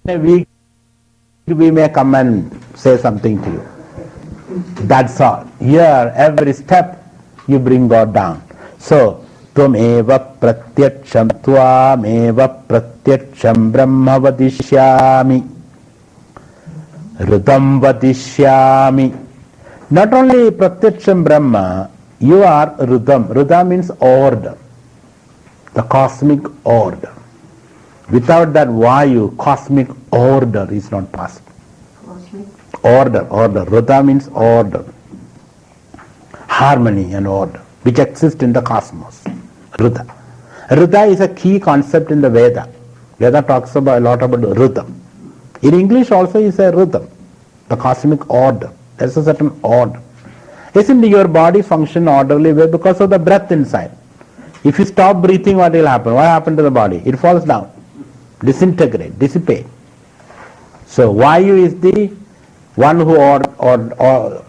a week we may come and say something to you. That's all. Here, every step you bring God down. So, Tvameva pratyaksham tvameva pratyaksham brahma vadishyami Rutam vadishyami. Not only pratyaksham brahma, you are Rutam. Rutam means order, the cosmic order. Without that Vayu, cosmic order is not possible. Cosmic? Order. Ruta means order, harmony and order, which exists in the cosmos. Ruta. Ruta is a key concept in the Veda. Veda talks about a lot about Ruta. In English also is a Ruta, the cosmic order. There's a certain order. Isn't your body function orderly way because of the breath inside? If you stop breathing, what will happen? What happened to the body? It falls down, disintegrate, dissipate. So Vayu is the one who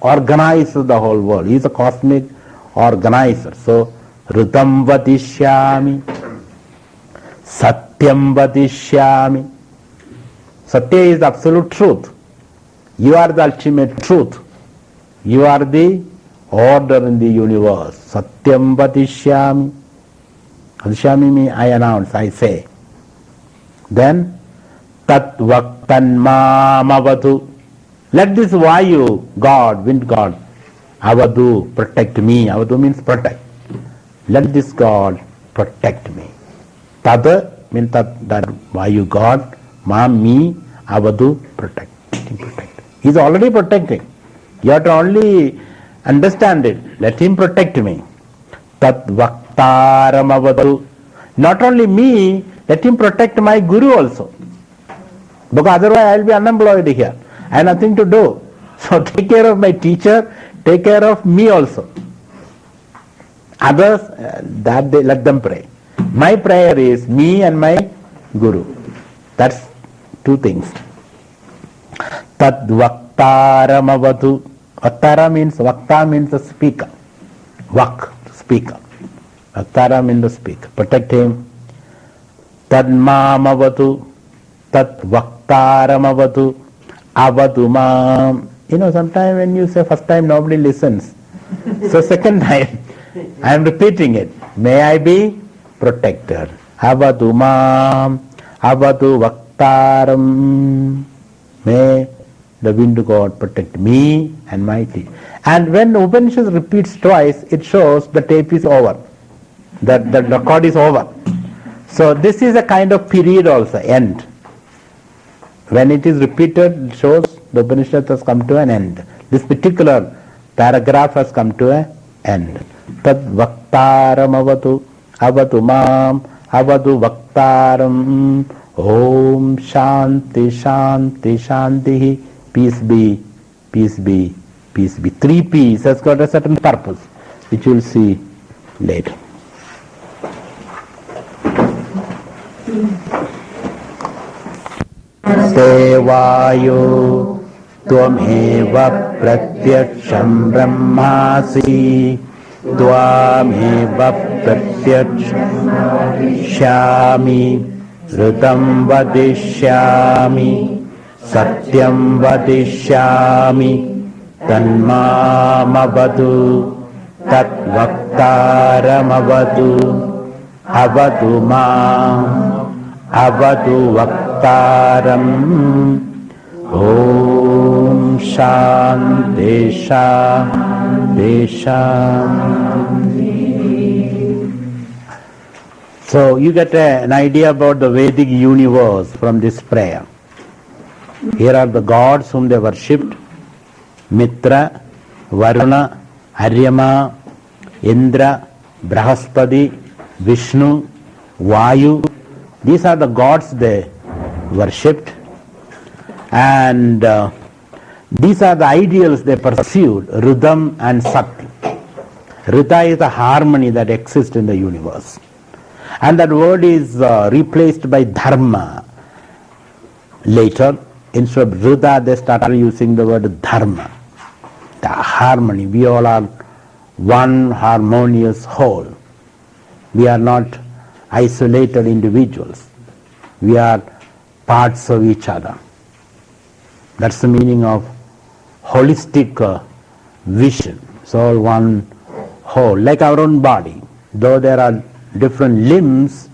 organizes the whole world. He is a cosmic organizer. So Rutam vadishyami, Satyam vadishyami. Satya is the absolute truth. You are the ultimate truth. You are the order in the universe. Satyam vadishyami. Vadishyami means I announce, I say. Then Tat Vaktan Mamavadu. Let this Vayu, God, wind God, Avadu, protect me. Avadu means protect. Let this God protect me. Tada means that Vayu God, Ma me, Avadu, protect. He is already protecting. You have to only understand it. Let him protect me. Tat Vaktaram Avadu. Not only me, let him protect my Guru also. Because otherwise I will be unemployed here. I have nothing to do. So take care of my teacher, take care of me also. Others, let them pray. My prayer is me and my Guru. That's two things. Tad Vaktaram Avadu. Vaktara means, Vakta means the speaker. Vak, speaker. Vaktara means the speaker. Protect him. Tad Mamavadu. Tat Vaktaram Avadu. Avadu Mam. Sometimes when you say first time nobody listens. So second time I am repeating it. May I be protected. Avadu Mam. Avadu Vaktaram. May the wind God protect me and my teeth. And when Upanishad repeats twice, it shows the tape is over. The record is over. So this is a kind of period also, end. When it is repeated, it shows the Upanishad has come to an end. This particular paragraph has come to an end. Tad Vaktaram Avadu, Avadu Mam, Avadu Vaktaram, Om Shanti Shanti Shanti. Peace be, peace be, peace be. 3 P's has got a certain purpose, which you will see later. Sevayo Tvameva pratyaksham brahmasi Tvameva pratyaksham vadishyami Rutam vadishyami Satyam vadishyami Tanmamavadu Tat Vaktaram Avadu Avadu Mam Avadu Vaktaram. Om Shanti Shanti Shanti. So you get an idea about the Vedic universe from this prayer. Here are the gods whom they worshipped: Mitra, Varuna, Aryama, Indra, Brahaspati, Vishnu, Vayu. These are the gods they worshipped, and these are the ideals they pursued: Rudam and Sakti. Rita is the harmony that exists in the universe, and that word is replaced by Dharma. Later, instead of Ruda, they started using the word Dharma, the harmony. We all are one harmonious whole. We are not isolated individuals. We are parts of each other. That's the meaning of holistic vision. It's all one whole, like our own body. Though there are different limbs,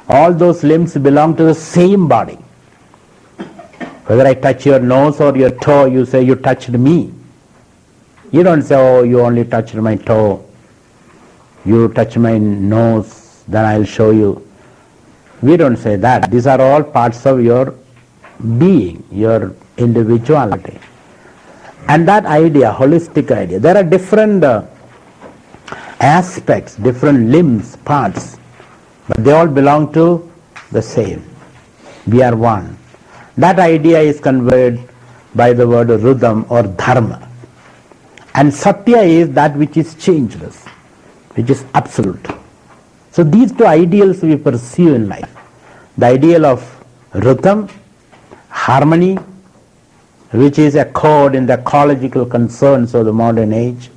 all those limbs belong to the same body. Whether I touch your nose or your toe, you say you touched me. You don't say, oh, you only touched my toe. You touch my nose, then I'll show you. We don't say that. These are all parts of your being, your individuality. And that idea, holistic idea, there are different aspects, different limbs, parts, but they all belong to the same. We are one. That idea is conveyed by the word rhythm or dharma. And satya is that which is changeless, which is absolute. So these two ideals we pursue in life. The ideal of rhythm, harmony, which is a chord in the ecological concerns of the modern age,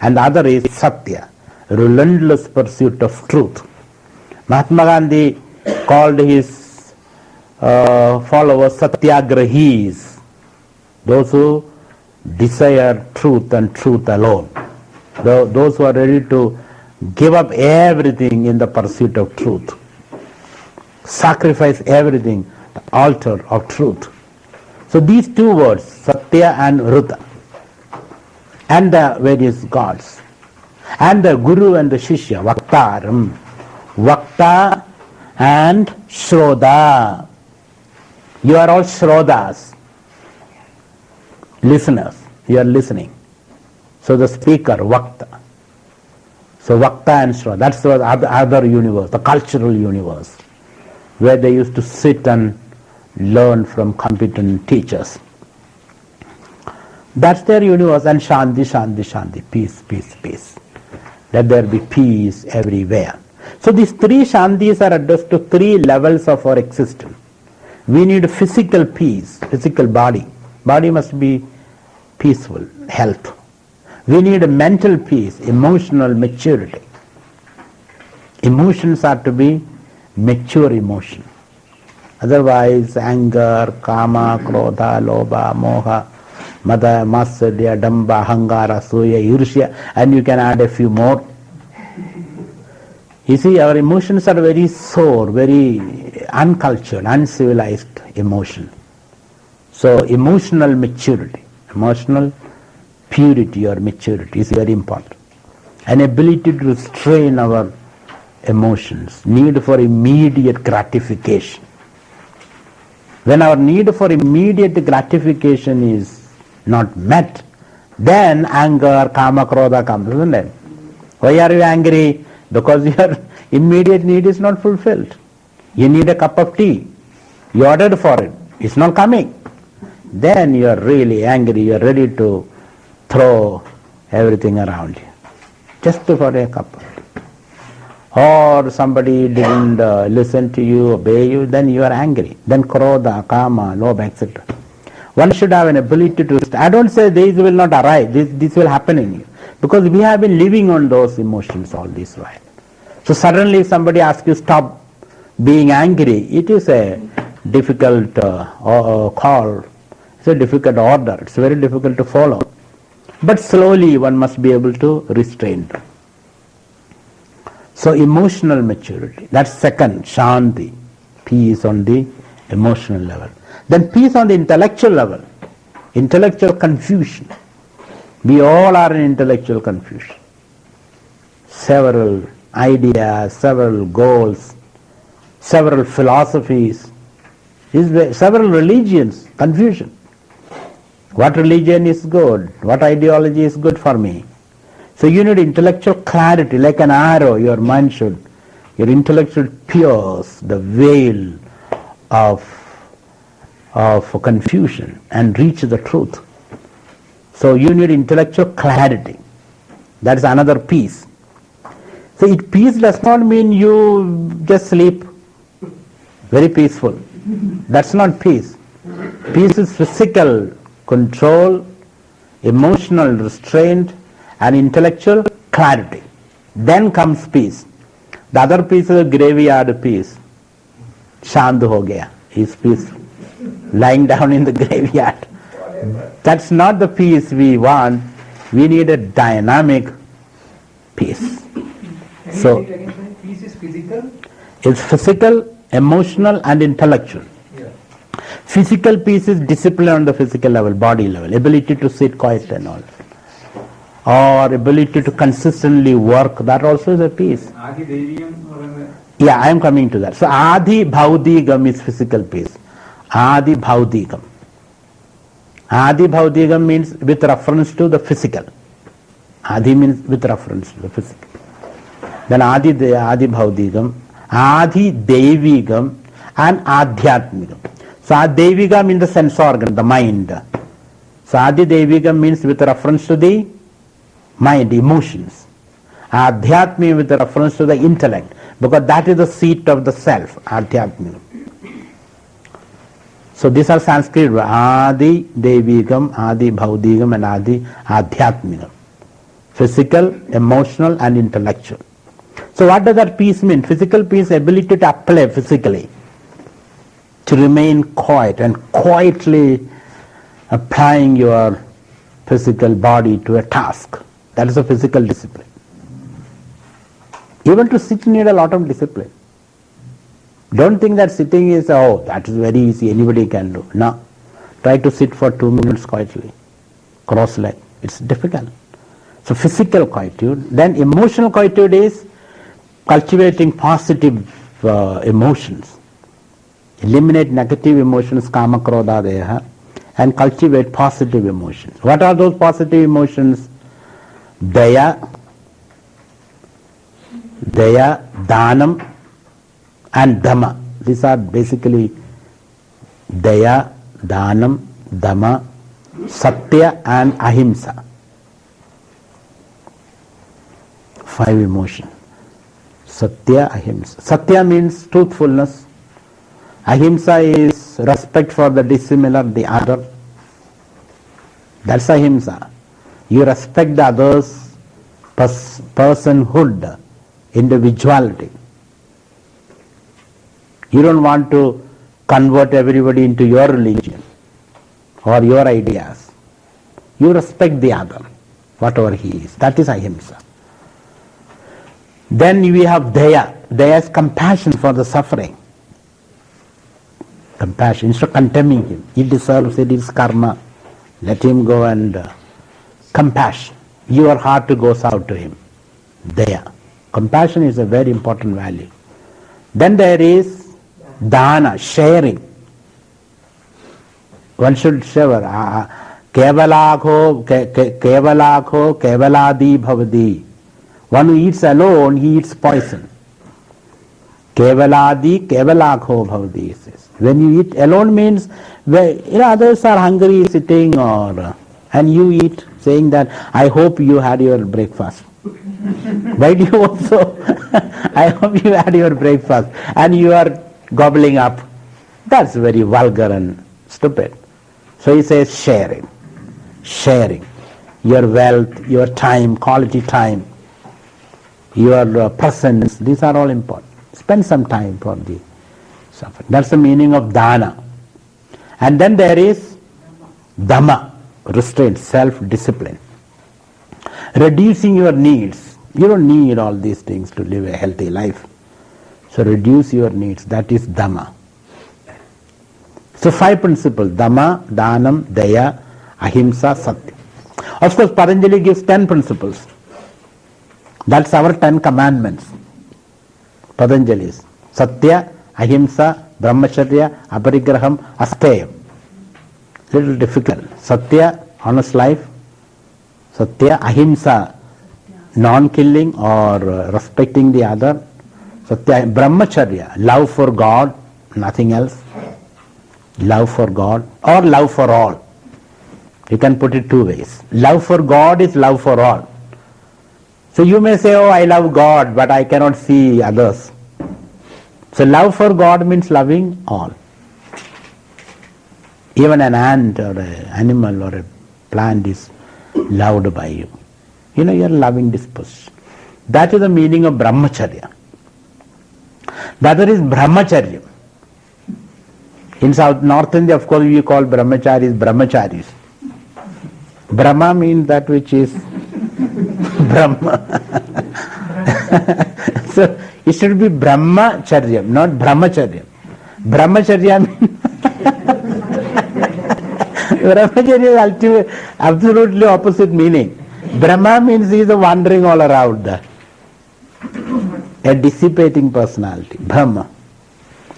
and the other is satya, relentless pursuit of truth. Mahatma Gandhi called his followers satyagrahis, those who desire truth and truth alone, those who are ready to give up everything in the pursuit of truth, sacrifice everything, the altar of truth. So these two words, Satya and Ruta, and the various gods, and the Guru and the Shishya, Vaktaram, Vakta and Shroda. You are all Shrodas, listeners, you are listening. So the speaker, Vakta. So Vakta and Shroda, that's the other universe, the cultural universe, where they used to sit and learn from competent teachers. That's their universe. And Shanti, Shanti, Shanti, peace, peace, peace. Let there be peace everywhere. So these three Shantis are addressed to three levels of our existence. We need physical peace, physical body. Body must be peaceful, health. We need a mental peace, emotional maturity. Emotions are to be mature emotion. Otherwise, anger, kama, krodha, lobha, moha, mada, matsarya, damba, hangara, suya, irshya, and you can add a few more. You see, our emotions are very sore, very uncultured, uncivilized emotion. So, emotional maturity, emotional purity or maturity is very important. An ability to restrain our emotions, need for immediate gratification. When our need for immediate gratification is not met, then anger, kama, krodha comes, isn't it? Why are you angry? Because your immediate need is not fulfilled. You need a cup of tea. You ordered for it. It's not coming. Then you are really angry. You are ready to throw everything around you. Just for a cup of tea. Or somebody didn't listen to you, obey you, then you are angry. Then krodha, kama, lobha, etc. One should have an ability to... I don't say these will not arrive. This will happen in you. Because we have been living on those emotions all this while. So suddenly if somebody asks you stop being angry, it is a difficult call. It's a difficult order. It's very difficult to follow. But slowly one must be able to restrain them. So emotional maturity, that's second, Shanti, peace on the emotional level. Then peace on the intellectual level, intellectual confusion. We all are in intellectual confusion. Several ideas, several goals, several philosophies, several religions, confusion. What religion is good? What ideology is good for me? So you need intellectual clarity, like an arrow, your mind should, your intellect should pierce the veil of confusion and reach the truth. So you need intellectual clarity. That is another peace. So peace does not mean you just sleep, very peaceful. That's not peace. Peace is physical control, emotional restraint, and intellectual clarity. Then comes peace. The other peace is a graveyard peace. Shant ho gaya. He is peaceful. lying down in the graveyard. That's not the peace we want. We need a dynamic peace. So, peace is physical? It's physical, emotional and intellectual. Yeah. Physical peace is discipline on the physical level, body level, ability to sit quiet and all. Or ability to consistently work, that also is a peace. Adi Deviyam? Yeah, I am coming to that. So Adi Bhaudigam is physical peace. Adi Bhaudigam. Adi Bhaudigam means with reference to the physical. Adi means with reference to the physical. Then Adi Bhaudigam, Adi Devigam and Adhyatmigam. So Devigam means the sense organ, the mind. So Adi Devigam means with reference to the mind, emotions. Adhyatmigam with reference to the intellect, because that is the seat of the self, Adhyatmigam. So these are Sanskrit, Adi Devigam, Adi Bhaudigam and Adi Adhyatmigam. Physical, emotional and intellectual. So what does that peace mean? Physical peace, ability to apply physically, to remain quiet and quietly applying your physical body to a task. That is a physical discipline. Even to sit you need a lot of discipline. Don't think that sitting is, oh, that is very easy, anybody can do. No. Try to sit for 2 minutes quietly, cross-legged. It's difficult. So physical quietude. Then emotional quietude is cultivating positive emotions. Eliminate negative emotions, kama, krodha, deha, and cultivate positive emotions. What are those positive emotions? Daya, Dhanam and Dhamma. These are basically Daya, Dhanam, Dhamma, Satya and Ahimsa. 5 emotions. Satya, Ahimsa. Satya means truthfulness. Ahimsa is respect for the dissimilar, the other. That's Ahimsa. You respect the other's personhood, individuality. You don't want to convert everybody into your religion or your ideas. You respect the other, whatever he is. That is Ahimsa. Then we have Daya. Daya is compassion for the suffering. Compassion, instead of condemning him. He deserves it, it's karma. Let him go and compassion. Your heart goes out to him. Daya. Compassion is a very important value. Then there is Dana, sharing. One should share. Kevalakho, kevaladi bhavadi. One who eats alone, he eats poison. Kevaladi, kevalakho bhavadi. When you eat alone means, others are hungry sitting and you eat, saying that, I hope you had your breakfast. Why do you also? I hope you had your breakfast and you are gobbling up. That's very vulgar and stupid. So he says sharing. Sharing. Your wealth, your time, quality time, your presence, these are all important. Spend some time for the suffering. That's the meaning of dana. And then there is dhamma, restraint, self-discipline. Reducing your needs. You don't need all these things to live a healthy life. So reduce your needs. That is dhamma. So 5 principles. Dhamma, Dhanam, Daya, Ahimsa, Satya. Of course, Patanjali gives 10 principles. That's our 10 commandments. Patanjali's. Satya, Ahimsa, Brahmacharya, Aparigraham, Asteyam. Little difficult. Satya, honest life. Satya, Ahimsa, non-killing or respecting the other. Satya, Brahmacharya, love for God, nothing else. Love for God or love for all. You can put it 2 ways. Love for God is love for all. So you may say, oh, I love God, but I cannot see others. So love for God means loving all. Even an ant or an animal or a plant is loved by you. You are loving disposition. That is the meaning of Brahmacharya. The other is Brahmacharya. In North India, of course, we call brahmacharis brahmacharis. Brahma means that which is Brahma. So it should be brahmacharyam, not brahmacharyam. Brahmacharya means brahmacharya is absolutely opposite meaning. Brahma means he is wandering all around, a dissipating personality. Brahma,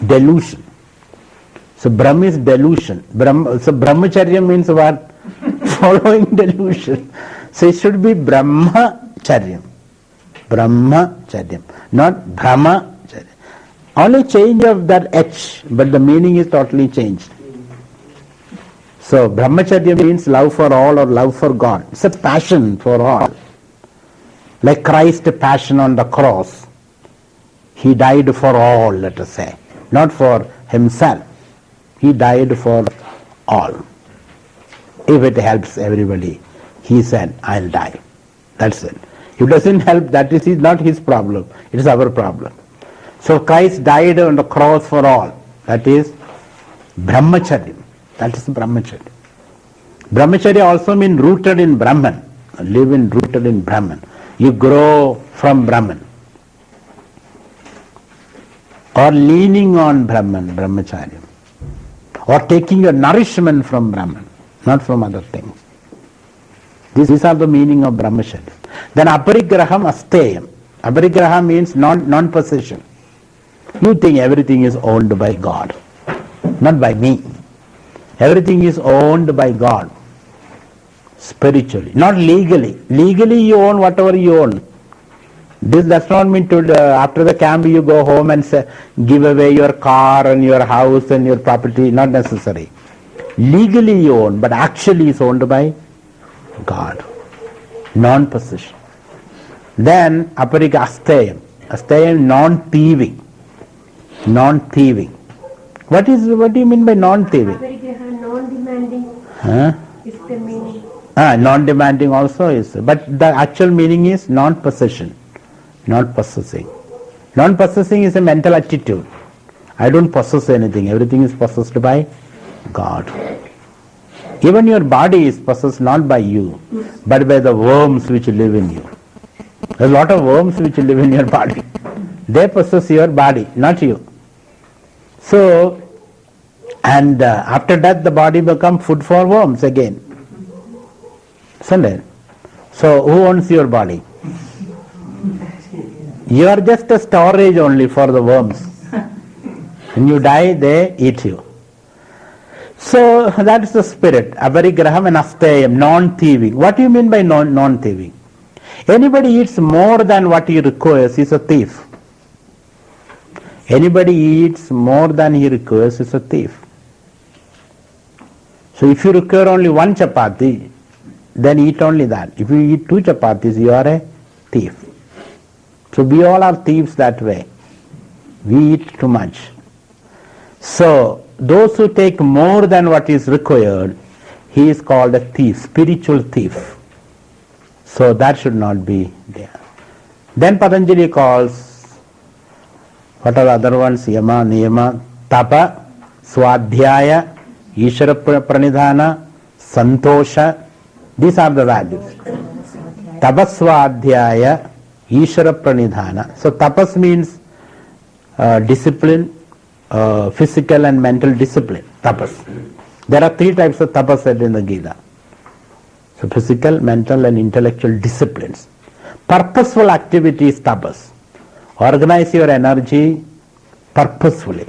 delusion. So Brahma is delusion. So brahmacharya means what? Following delusion. So it should be brahmacharyam. Brahmacharyam, not brahmacharya. Only change of that H, but the meaning is totally changed. So brahmacharya means love for all or love for God. It's a passion for all. Like Christ's passion on the cross. He died for all, let us say. Not for himself. He died for all. If it helps everybody, he said, I'll die. That's it. If it doesn't help, that is not his problem. It is our problem. So Christ died on the cross for all. That is brahmacharya. That is brahmacharya. Brahmacharya also means rooted in Brahman. Live in rooted in Brahman. You grow from Brahman. Or leaning on Brahman, brahmacharya. Or taking your nourishment from Brahman, not from other things. These are the meaning of brahmacharya. Then aparigraham asteyam. Aparigraha means non-possession. You think everything is owned by God, not by me. Everything is owned by God, spiritually, not legally. Legally you own whatever you own. This does not mean to after the camp you go home and say, give away your car and your house and your property. Not necessary. Legally you own, but actually it's owned by God. Non-possession. Then apariga asteyam. Asteyam, non-thieving. Non-thieving. What do you mean by non-thieving? Aparigraha, non-demanding. Is the meaning. Non-demanding also is, but the actual meaning is non-possession. Not possessing. Non-possessing is a mental attitude. I don't possess anything. Everything is possessed by God. Even your body is possessed not by you, but by the worms which live in you. There are a lot of worms which live in your body. They possess your body, not you. So, and after that the body becomes food for worms again. Isn't it? So, who owns your body? You are just a storage only for the worms. When you die, they eat you. So that's the spirit. Aparigraham and asteyam, non-thieving. What do you mean by non-thieving? Anybody eats more than what he requires is a thief. Anybody eats more than he requires is a thief. So if you require only one chapati, then eat only that. If you eat 2 chapatis, you are a thief. So we all are thieves that way. We eat too much. So those who take more than what is required, he is called a thief, spiritual thief. So that should not be there. Then Patanjali calls, what are the other ones? Yama, Niyama, Tapa, Swadhyaya, Ishvara Pranidhana, Santosha. These are the values. Tapa, Swadhyaya, Ishvara Pranidhana. So tapas means discipline, physical and mental discipline. Tapas. There are 3 types of tapas said in the Gita. So physical, mental and intellectual disciplines. Purposeful activity is tapas. Organize your energy purposefully,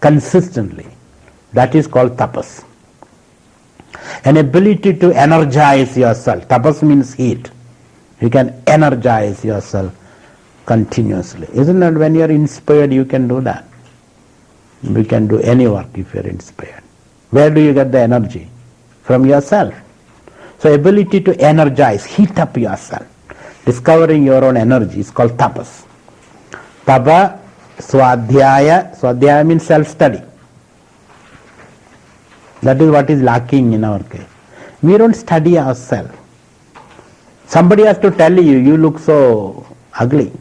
consistently. That is called tapas. An ability to energize yourself. Tapas means heat. You can energize yourself continuously. Isn't it when you are inspired you can do that? You can do any work if you are inspired. Where do you get the energy? From yourself. So ability to energize, heat up yourself. Discovering your own energy is called tapas. Tapa, swadhyaya. Swadhyaya means self-study. That is what is lacking in our case. We don't study ourselves. Somebody has to tell you, you look so ugly.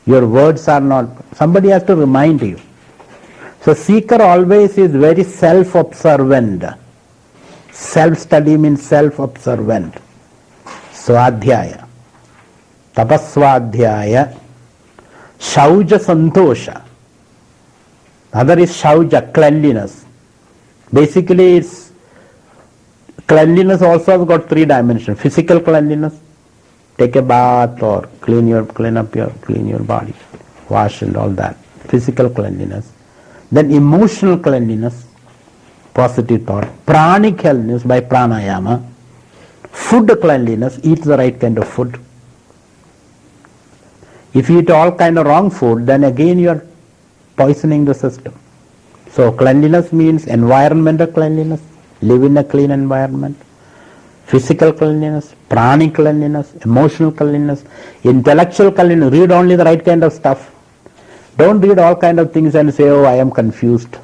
Your words are not, somebody has to remind you. So seeker always is very self-observant. Self-study means self-observant. Swadhyaya, tapaswadhyaya, shauja santosha. Other is shauja, cleanliness. Basically it's cleanliness also has got three dimensions. Physical cleanliness, take a bath or clean your body, wash and all that. Physical cleanliness. Then emotional cleanliness, positive thought. Pranic cleanliness by pranayama. Food cleanliness, eat the right kind of food. If you eat all kind of wrong food, then again you are poisoning the system. So cleanliness means environmental cleanliness, live in a clean environment. Physical cleanliness, pranic cleanliness, emotional cleanliness, intellectual cleanliness, read only the right kind of stuff. Don't read all kind of things and say, oh, I am confused.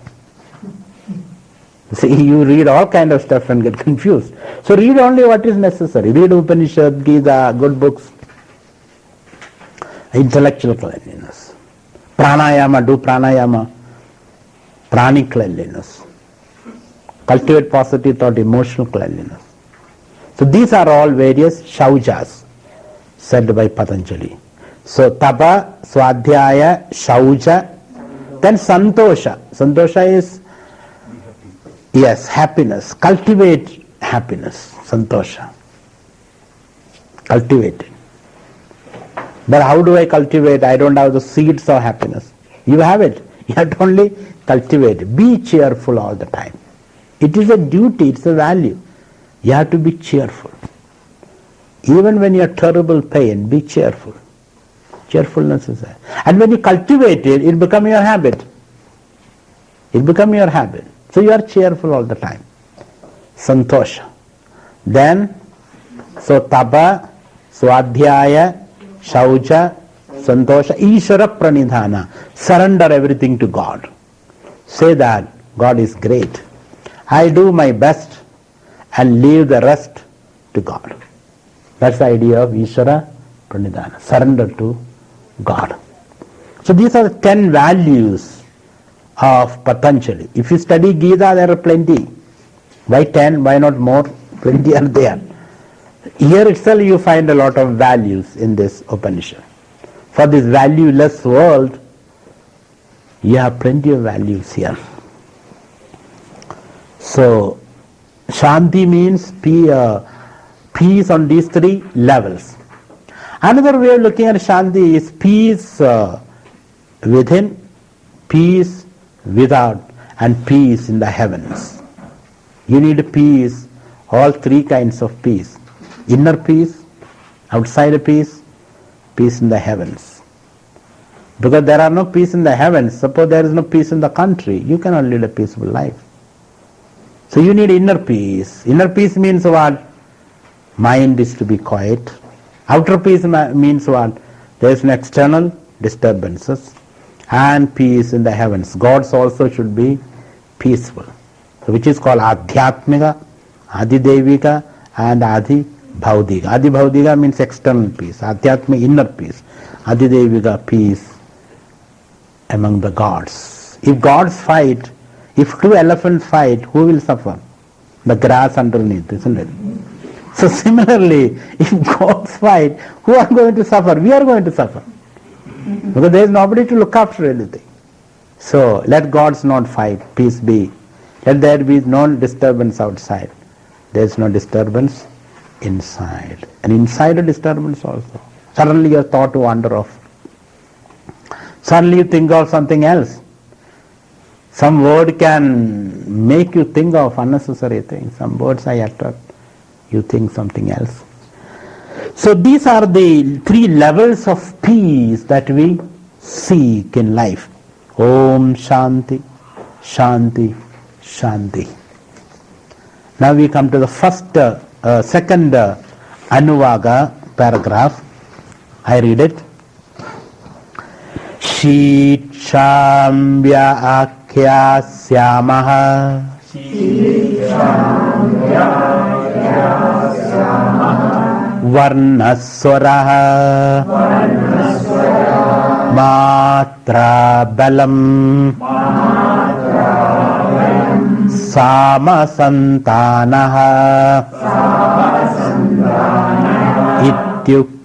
See, you read all kind of stuff and get confused. So read only what is necessary. Read Upanishad, Gita, good books. Intellectual cleanliness. Pranayama, do pranayama. Pranic cleanliness. Cultivate positive thought, emotional cleanliness. So these are all various shaujas said by Patanjali. So tapa, swadhyaya, shauja, then santosha. Santosha is, yes, happiness. Cultivate happiness, santosha. Cultivate it. But how do I cultivate? I don't have the seeds of happiness. You have it. You have to only cultivate it. Be cheerful all the time. It is a duty, it's a value. You have to be cheerful. Even when you are terrible pain, be cheerful. Cheerfulness is there. And when you cultivate it, it becomes your habit. It becomes your habit. So you are cheerful all the time. Santosha. Then, so tapa, swadhyaya, shauja, santosha, ishvara pranidhana. Surrender everything to God. Say that God is great. I do my best and leave the rest to God. That's the idea of ishvara pranidhana. Surrender to God. So these are the 10 values of Patanjali. If you study Gita, there are plenty. Why 10? Why not more? Plenty are there. Here itself you find a lot of values in this Upanishad. For this valueless world, you have plenty of values here. So, Shanti means peace on these 3 levels. Another way of looking at Shanti is peace within, peace without, and peace in the heavens. You need peace, all 3 kinds of peace. Inner peace, outside peace, peace in the heavens. Because there are no peace in the heavens, suppose there is no peace in the country, you cannot lead a peaceful life. So you need inner peace. Inner peace means what? Mind is to be quiet. Outer peace means what? There is an external disturbances and peace in the heavens. Gods also should be peaceful. So which is called Adhyatmika, Adidevika and Adhibhaudika. Adhibhaudika means external peace. Adhyatmika, inner peace. Adidevika, peace among the gods. If gods fight, if 2 elephants fight, who will suffer? The grass underneath, isn't it? So similarly, if gods fight, who are going to suffer? We are going to suffer. Because there is nobody to look after anything. So let gods not fight, peace be. Let there be no disturbance outside. There is no disturbance inside. And inside a disturbance also. Suddenly your thought wander off. Suddenly you think of something else. Some word can make you think of unnecessary things. Some words I utter, you think something else. So these are the 3 levels of peace that we seek in life. Om Shanti, Shanti, Shanti. Now we come to the second Anuvaga paragraph. I read it. Shitshambya Akhya Syamaha Varnaswaraha Matra Balam सामसन्तानः इत्युक्तशीर्षाध्यायः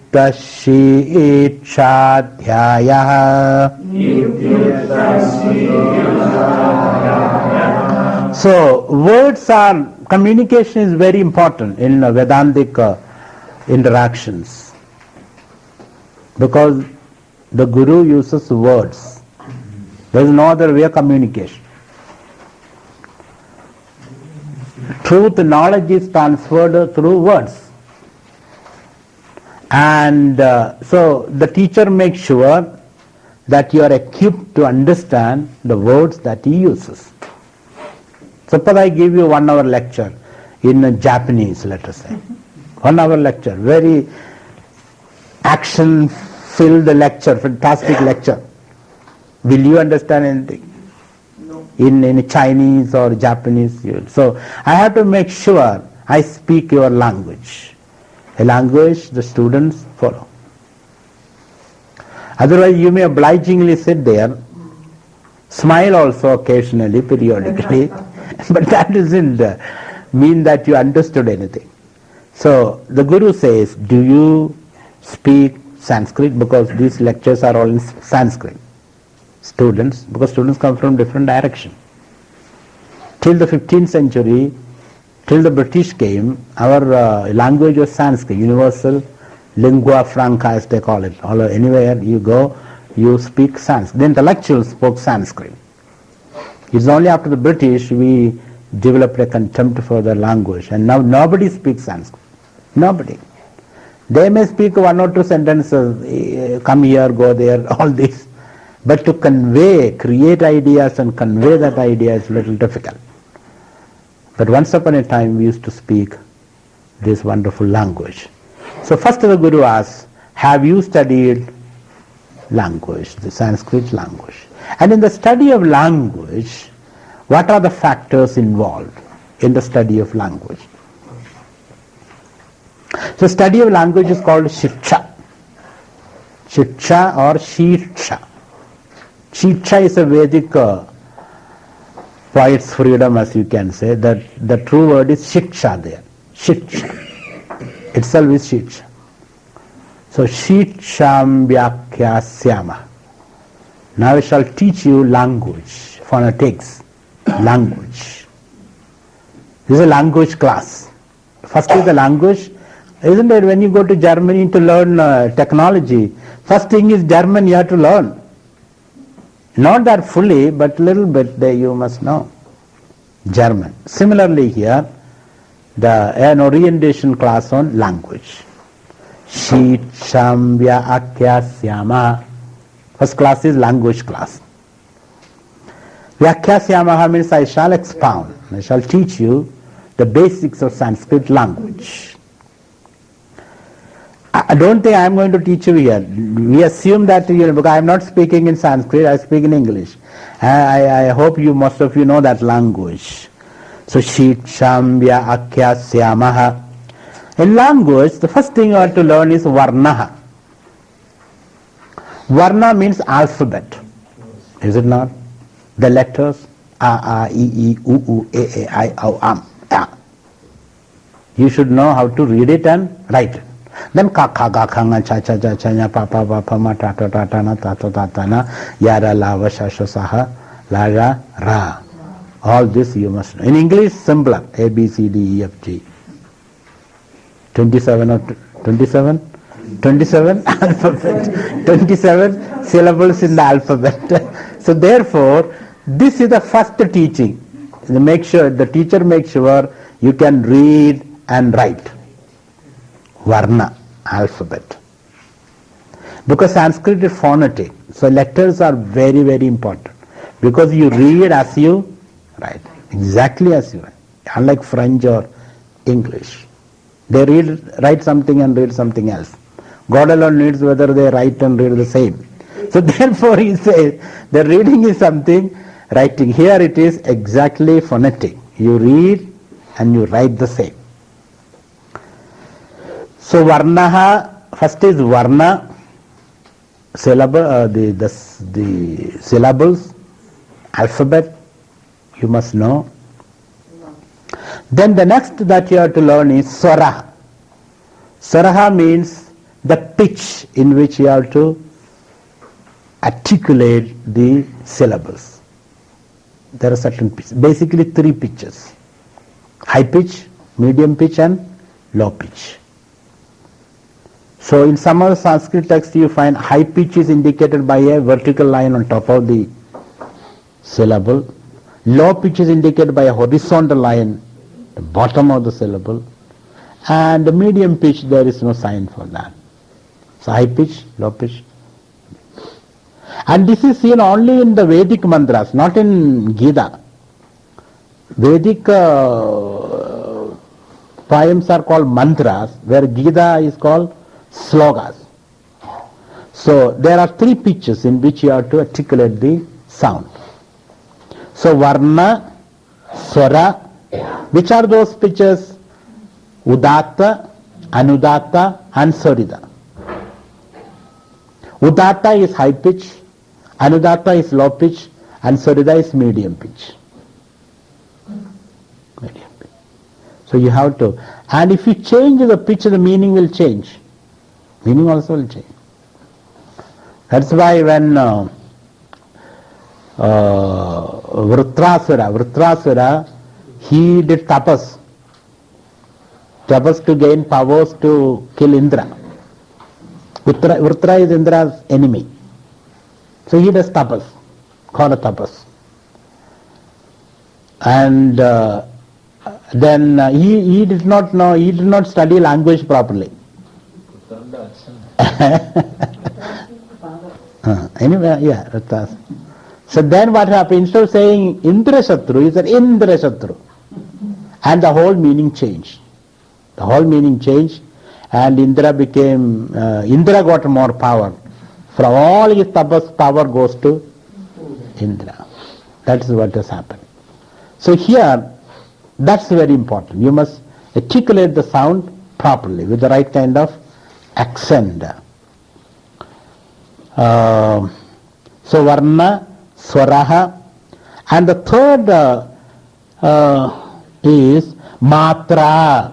So words are, communication is very important in Vedantic interactions, because the Guru uses words. There is no other way of communication. Truth, knowledge is transferred through words. And so the teacher makes sure that you are equipped to understand the words that he uses. Suppose I give you 1 hour lecture in Japanese, let us say. 1 hour lecture, very action-filled lecture, fantastic lecture. Will you understand anything? No. In Chinese or Japanese? So I have to make sure I speak your language. A language the students follow. Otherwise you may obligingly sit there, smile also occasionally, periodically, but that doesn't mean that you understood anything. So the Guru says, do you speak Sanskrit? Because these lectures are all in Sanskrit. Students, because students come from different direction. Till the 15th century, till the British came, our language was Sanskrit, universal lingua franca as they call it. Anywhere you go, you speak Sanskrit. The intellectuals spoke Sanskrit. It's only after the British we developed a contempt for the language, and now nobody speaks Sanskrit. Nobody. They may speak 1 or 2 sentences, come here, go there, all this. But to convey, create ideas and convey that idea is a little difficult. But once upon a time we used to speak this wonderful language. So first the Guru asks, have you studied language, the Sanskrit language? And in the study of language, what are the factors involved in the study of language? So study of language is called Shiksha. Shiksha or Shiksha. Shiksha is a Vedic poet's freedom, as you can say. That the true word is Shiksha there. Shiksha. Itself is Shiksha. So Shiksham Vyakyasyama. Now I shall teach you language, phonetics, language. This is a language class. First is the language. Isn't it, when you go to Germany to learn technology, first thing is German you have to learn. Not that fully, but little bit you must know German. Similarly here, an orientation class on language. Shiksham Vyakyasyama. First class is language class. Vyakyasyamaha means I shall expound. I shall teach you the basics of Sanskrit language. I don't think I am going to teach you here. We assume that, because I am not speaking in Sanskrit, I speak in English. I hope most of you know that language. So, Shiksham Vyakyasyamaha. In language, the first thing you have to learn is Varnaha. Varna means alphabet. Is it not? The letters A, E, I, U, E, I, O, A. You should know how to read it and write it. Then ka, ka, ga, ka, nga, cha, cha, cha, cha, nya, pa, pa, pa, pa, ma, ta, ta, ta, ta, na, ta, ta, ta, ta, na, ya, ra, la, va, sha, sha, sa, ha, la, ra, ra. All this you must know. In English, simpler. A, B, C, D, E, F, G. 27 or 27? 27 alphabet. 27 syllables in the alphabet. So therefore, this is the first teaching. The teacher makes sure you can read and write. Varna, alphabet. Because Sanskrit is phonetic, so letters are very, very important. Because you read as you write, exactly as you write. Unlike French or English. They write something and read something else. God alone knows whether they write and read the same. So therefore he says, the reading is something, writing. Here it is exactly phonetic. You read and you write the same. So Varnaha, first is Varna, syllable, the syllables, alphabet, you must know. Then the next that you have to learn is swara. Swara means the pitch in which you have to articulate the syllables. There are certain pitches, basically three pitches: high pitch, medium pitch and low pitch. So in some of the Sanskrit texts you find high pitch is indicated by a vertical line on top of the syllable. Low pitch is indicated by a horizontal line at the bottom of the syllable. And the medium pitch, there is no sign for that. So high pitch, low pitch. And this is seen only in the Vedic mantras, not in Gita. Vedic poems are called mantras, where Gita is called slogas. So there are three pitches in which you have to articulate the sound. So varna, swara, which are those pitches? Udatta, anudatta and swarida. Udatta is high pitch, anudatta is low pitch and swarida is medium pitch. Medium pitch. So you have to, and if you change the pitch, the meaning will change. Meaning also will change. That's why when Vrutrasura, he did tapas to gain powers to kill Indra. Vrutra is Indra's enemy. So he does tapas, called a tapas. And then he did not know, he did not study language properly. Anyway, yeah, Vrutrasura. So then what happened? Instead of saying Indra Shatru, he said Indra Shatru. And the whole meaning changed. The whole meaning changed, and Indra got more power. From all his tapas, power goes to Indra. That is what has happened. So here, that's very important. You must articulate the sound properly with the right kind of accent. So varna, swaraha, and the third is matra.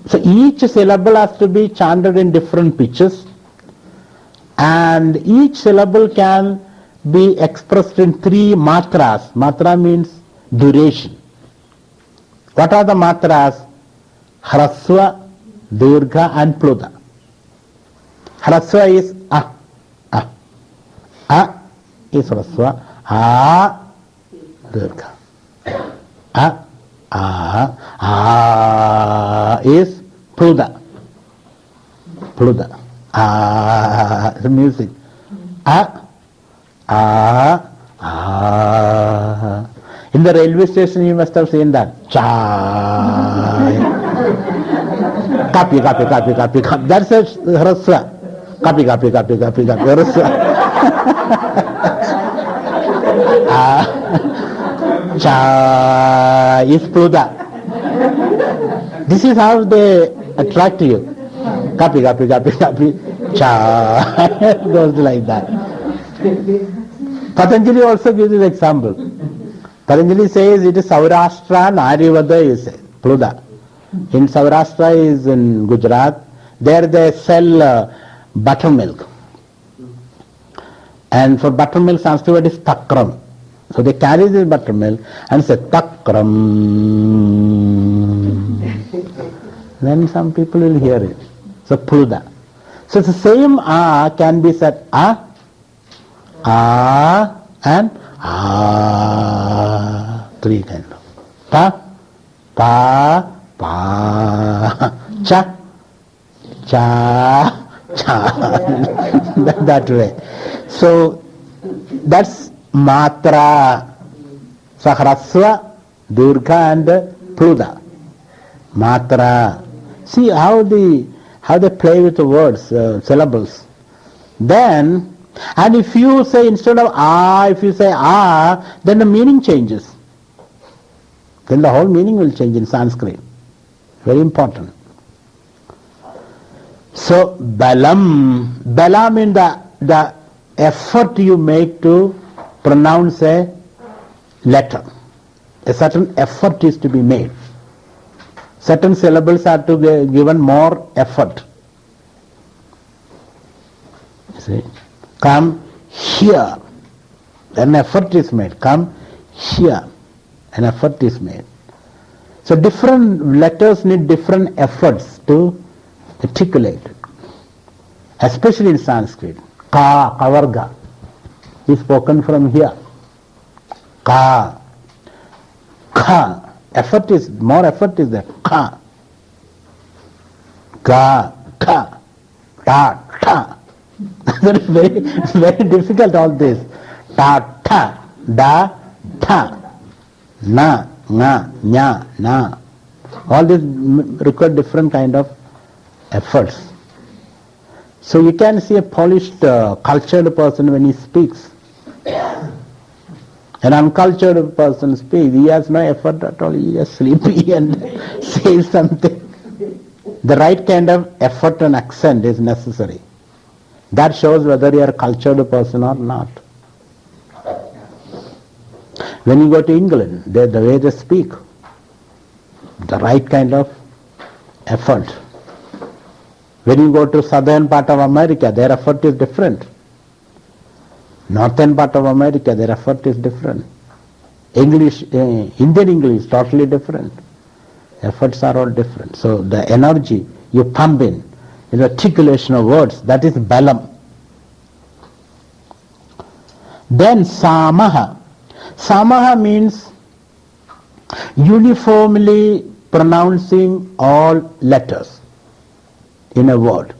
So each syllable has to be chanted in different pitches, and each syllable can be expressed in three matras. Matra means duration. What are the matras? Hrasva, Dirgha and Pluda. Hrasva is A. A is Hrasva. A, Dirgha. A is Pluda. Pluda. The music. In the railway station you must have seen that. Cha. Copy. That's a Hrasva. Copy. Hrasva. Cha is Pluda. This is how they attract you. Copy. Cha. Goes like that. Patanjali also gives this example. Patanjali says it is Saurashtra and Aryavada is Pluda. In Saurashtra is in Gujarat. There they sell buttermilk. And for buttermilk, Sanskrit word is takram. So they carry this buttermilk and say takram. Then some people will hear it. So Pluda. So the same A can be said A and A. Three kind of. Pa, cha, that way. So that's matra. So Hrasva, Dirgha and Pluda. Matra. See how they play with the words, syllables. Then, and if you say instead of if you say then the meaning changes. Then the whole meaning will change in Sanskrit. Very important. So balam means the effort you make to pronounce a letter. A certain effort is to be made. Certain syllables are to be given more effort. You see, come here, an effort is made. Come here, an effort is made. So different letters need different efforts to articulate it. Especially in Sanskrit. Ka, kavarga, is spoken from here. Ka. Ka. Effort is, more effort is there. Ka. Ka. Ka. Ta. Ta. very, very difficult all this. Ta. Ta. Da. Ta. Na. Na. Nya. Na. All this require different kind of efforts. So you can see a polished, cultured person when he speaks. An uncultured person speaks, he has no effort at all, he is sleepy and says something. The right kind of effort and accent is necessary. That shows whether you are a cultured person or not. When you go to England, the way they speak, the right kind of effort. When you go to southern part of America, their effort is different. Northern part of America, their effort is different. English, Indian English, totally different. Efforts are all different. So the energy you pump in articulation of words, that is balam. Then samaha. Samaha means uniformly pronouncing all letters in a word.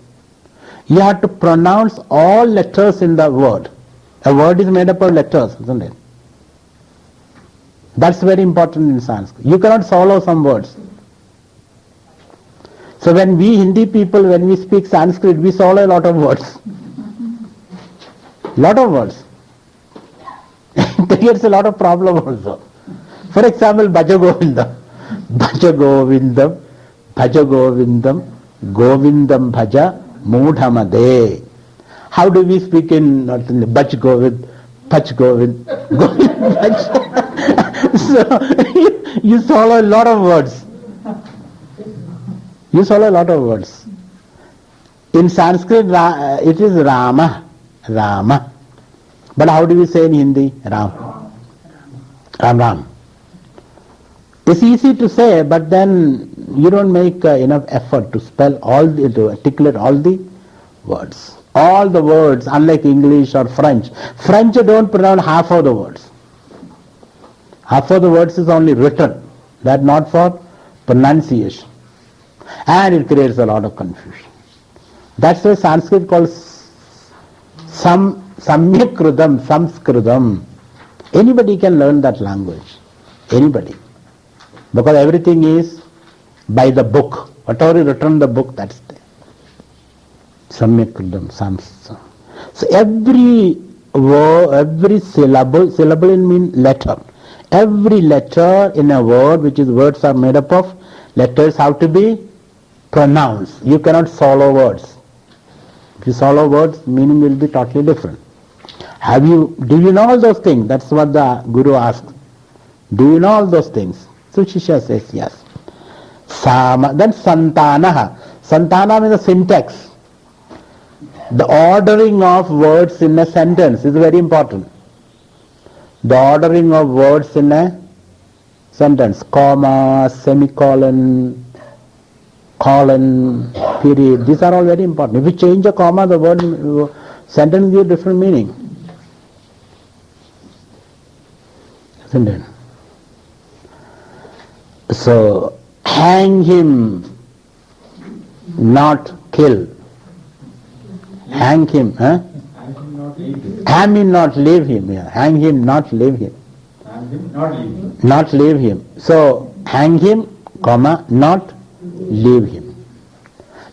You have to pronounce all letters in the word. A word is made up of letters, isn't it? That's very important in Sanskrit. You cannot swallow some words. So when we Hindi people, when we speak Sanskrit, we swallow a lot of words. Lot of words. It creates a lot of problem also. For example, Bhaja Govindam. Bhaja Govindam, Bhaja Govindam, Govindam Bhaja Mudhamade. How do we speak in North India? Bhaj Govind, Bhaj Govind, Govind Bhaj. So you swallow a lot of words. You swallow a lot of words. In Sanskrit, it is Rama, Rama. But how do we say in Hindi? Ram. Ram, Ram. It's easy to say, but then you don't make enough effort to spell all, to articulate all the words. All the words, unlike English or French. French don't pronounce half of the words. Half of the words is only written. That not for pronunciation. And it creates a lot of confusion. That's why Sanskrit calls Samyakrudam, Samskridam. Anybody can learn that language. Anybody. Because everything is by the book. Whatever is written in the book, that's there. Samyakrudam, Samskridam. So every word, every syllable means letter. Every letter in a word, which is words are made up of, letters have to be pronounced. You cannot swallow words. If you swallow words, meaning will be totally different. Do you know all those things? That's what the Guru asked. Do you know all those things? So Shishya says yes. Then Santanaha. Santana means the syntax. The ordering of words in a sentence is very important. The ordering of words in a sentence. Comma, semicolon, colon, period. These are all very important. If you change a comma, the word sentence gives different meaning. Isn't it? So, hang him, not kill. Hang him, huh? Hang him, not leave him. Yeah. Hang him, not leave him. Hang him, not leave him. Not leave him. So, hang him, comma, not leave him.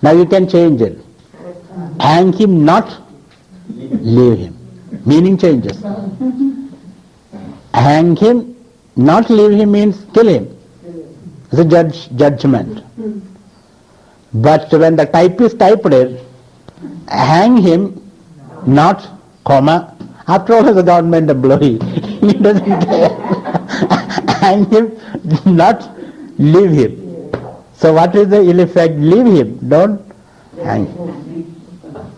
Now you can change it. Hang him, not leave him. Meaning changes. Hang him, not leave him means kill him. It's a judgment. But when the typist typed it, hang him, not, comma, after all is a government employee. He doesn't care. hang him, not leave him. So what is the ill effect? Leave him, don't hang him.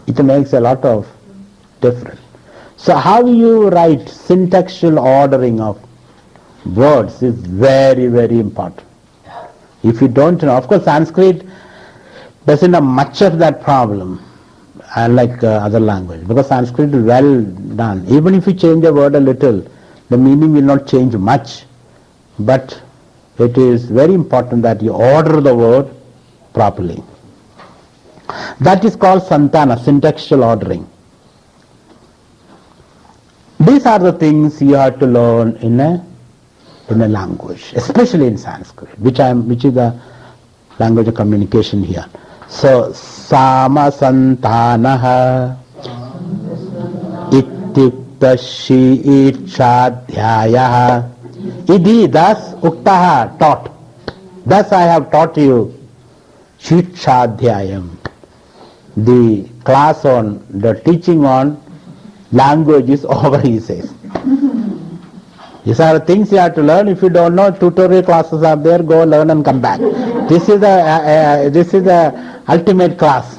It makes a lot of difference. So how you write syntactical ordering of words is very, very important. If you don't know, of course Sanskrit doesn't have much of that problem, unlike other language, because Sanskrit is well done. Even if you change a word a little, the meaning will not change much, but it is very important that you order the word properly. That is called santana, syntactical ordering. These are the things you have to learn in a language, especially in Sanskrit, which is the language of communication here. So, sama santanaha ityukta shi'itshadhyayaha idi thus uktaha taught. Thus I have taught you shi'itshadhyayam. The class on, the teaching on language is over, he says. These are things you have to learn. If you don't know, tutorial classes are there, go learn and come back. This is the ultimate class.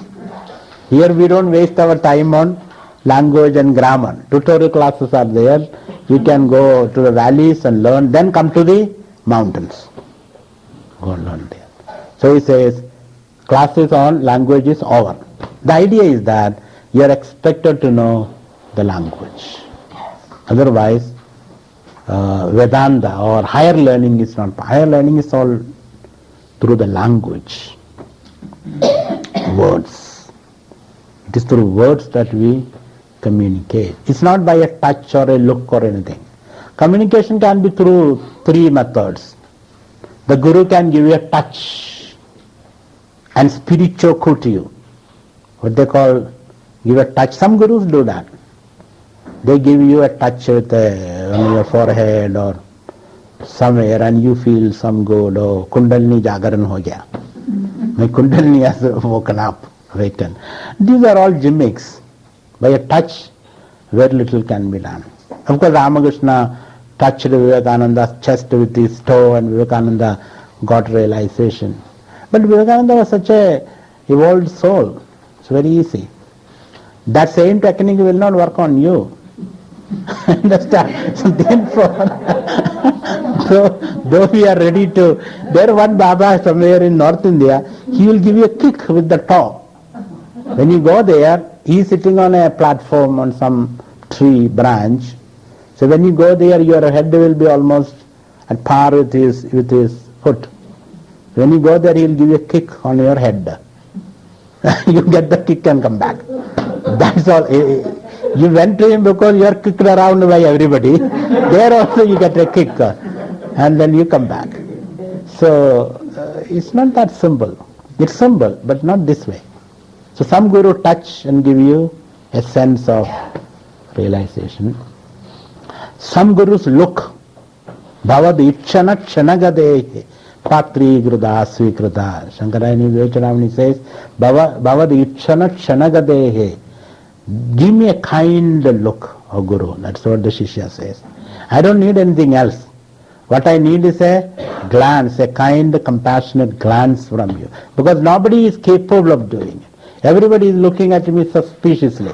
Here we don't waste our time on language and grammar. Tutorial classes are there. You can go to the valleys and learn, then come to the mountains. Go and learn there. So he says, classes on language is over. The idea is that you are expected to know the language. Otherwise, Vedanta or higher learning is not. Higher learning is all through the language, words. It is through words that we communicate. It's not by a touch or a look or anything. Communication can be through three methods. The Guru can give you a touch and spiritual to you. What they call give a touch. Some Gurus do that. They give you a touch with on your forehead or somewhere and you feel some good, oh, Kundalini Jagaran ho gaya. My Kundalini has woken up, awakened. These are all gimmicks. By a touch, very little can be done. Of course, Ramakrishna touched Vivekananda's chest with his toe and Vivekananda got realization. But Vivekananda was such a evolved soul. It's very easy. That same technique will not work on you. Understand? So therefore, though we are ready to, there one Baba somewhere in North India, he will give you a kick with the toe. When you go there, he is sitting on a platform on some tree branch. So when you go there, your head will be almost at par with his foot. When you go there, he will give you a kick on your head. You get the kick and come back. That's all. You went to him because you are kicked around by everybody. There also you get a kick and then you come back. So it's not that simple. It's simple, but not this way. So some Guru touch and give you a sense of realization. Some Gurus look. Bhavad Itchana Kshanagadehe Patri Gruda Svikrita. Shankarayani Vivekachanamani says, Bhavad Itchana Kshanagadehe. Give me a kind look, O Guru. That's what the Shishya says. I don't need anything else. What I need is a glance, a kind, compassionate glance from you. Because nobody is capable of doing it. Everybody is looking at me suspiciously.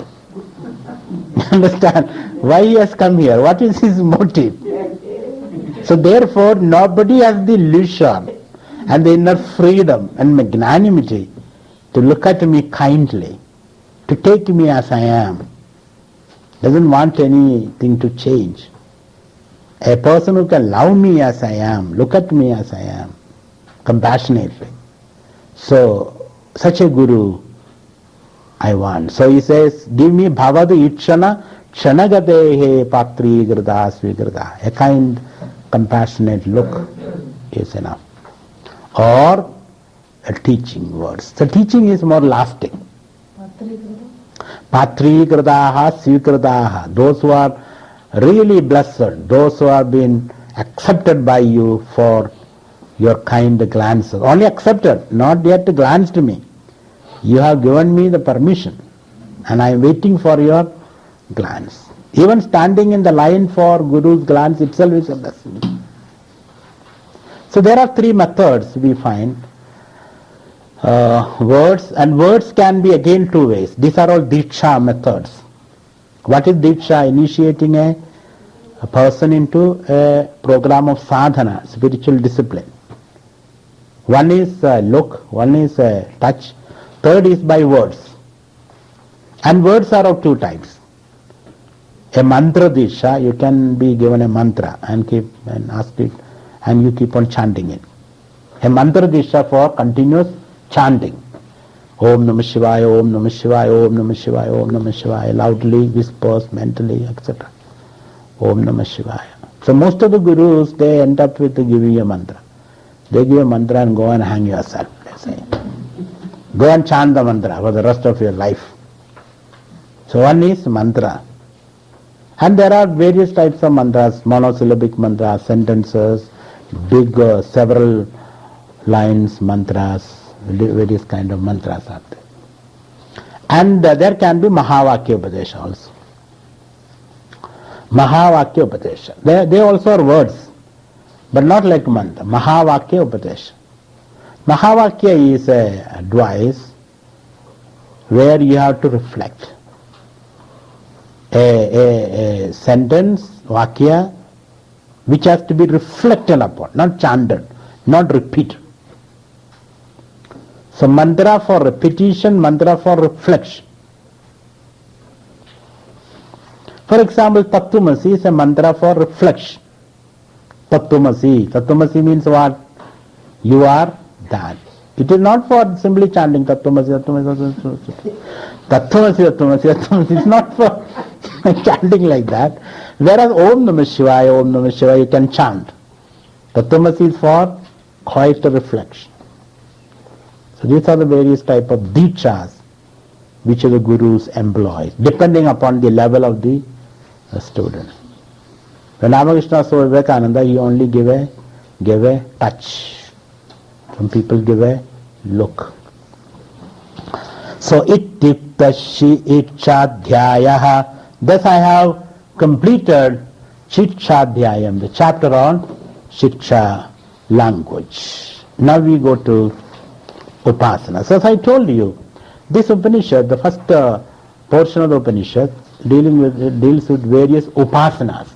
Understand? Why he has come here? What is his motive? So therefore, nobody has the leisure and the inner freedom and magnanimity to look at me kindly, to take me as I am. Doesn't want anything to change. A person who can love me as I am, look at me as I am, compassionately. So, such a Guru I want. So he says, give me bhavad itchana kshanagadehe patri grada svigrada. A kind, compassionate look is enough. Or a teaching words. The teaching is more lasting. Patri gradaha svigradaha. Those who are really blessed, those who have been accepted by you for your kind glances. Only accepted, not yet glanced me. You have given me the permission and I am waiting for your glance. Even standing in the line for Guru's glance itself is a blessing. So there are three methods we find. Words, and words can be again two ways. These are all Diksha methods. What is Diksha? Initiating a person into a program of sadhana, spiritual discipline. One is look, one is touch, third is by words. And words are of two types. A mantra Diksha, you can be given a mantra and ask it, and you keep on chanting it. A mantra Diksha for continuous chanting. Om Namah Shivaya, Om Namah Shivaya, Om Namah Shivaya, Om Namah Shivaya, loudly, whispers, mentally, etc. Om Namah Shivaya. So most of the gurus, they end up with giving a mantra. They give a mantra and go and hang yourself, they say. Go and chant the mantra for the rest of your life. So one is mantra. And there are various types of mantras, monosyllabic mantras, sentences, big several lines mantras, various kind of mantras are there. And there can be Mahavakya Upadesha also. Mahavakya Upadesha. They also are words, but not like mantra. Mahavakya Upadesha. Mahavakya is a advice where you have to reflect. A sentence, Vakya, which has to be reflected upon, not chanted, not repeated. So mantra for repetition, mantra for reflection. For example, Tattvamasi is a mantra for reflection. Tattvamasi. Tattvamasi means what? You are that. It is not for simply chanting Tattvamasi, Tattvamasi, Tattvamasi, Tattvamasi, Tattvamasi. It's not for chanting like that. Whereas Om Namah Shivaya, Om Namah Shivaya, you can chant. Tattvamasi is for quiet reflection. So these are the various type of dikshas which the gurus employ, depending upon the level of the student. When Ramakrishna saw Vivekananda, he only gave a touch. Some people give a look. So ittiptashi itchadhyayaha. Thus I have completed Chitchadhyayam, the chapter on Shiksha language. Now we go to Upasana. So as I told you, this Upanishad, the first portion of the Upanishad, deals with various Upasanas.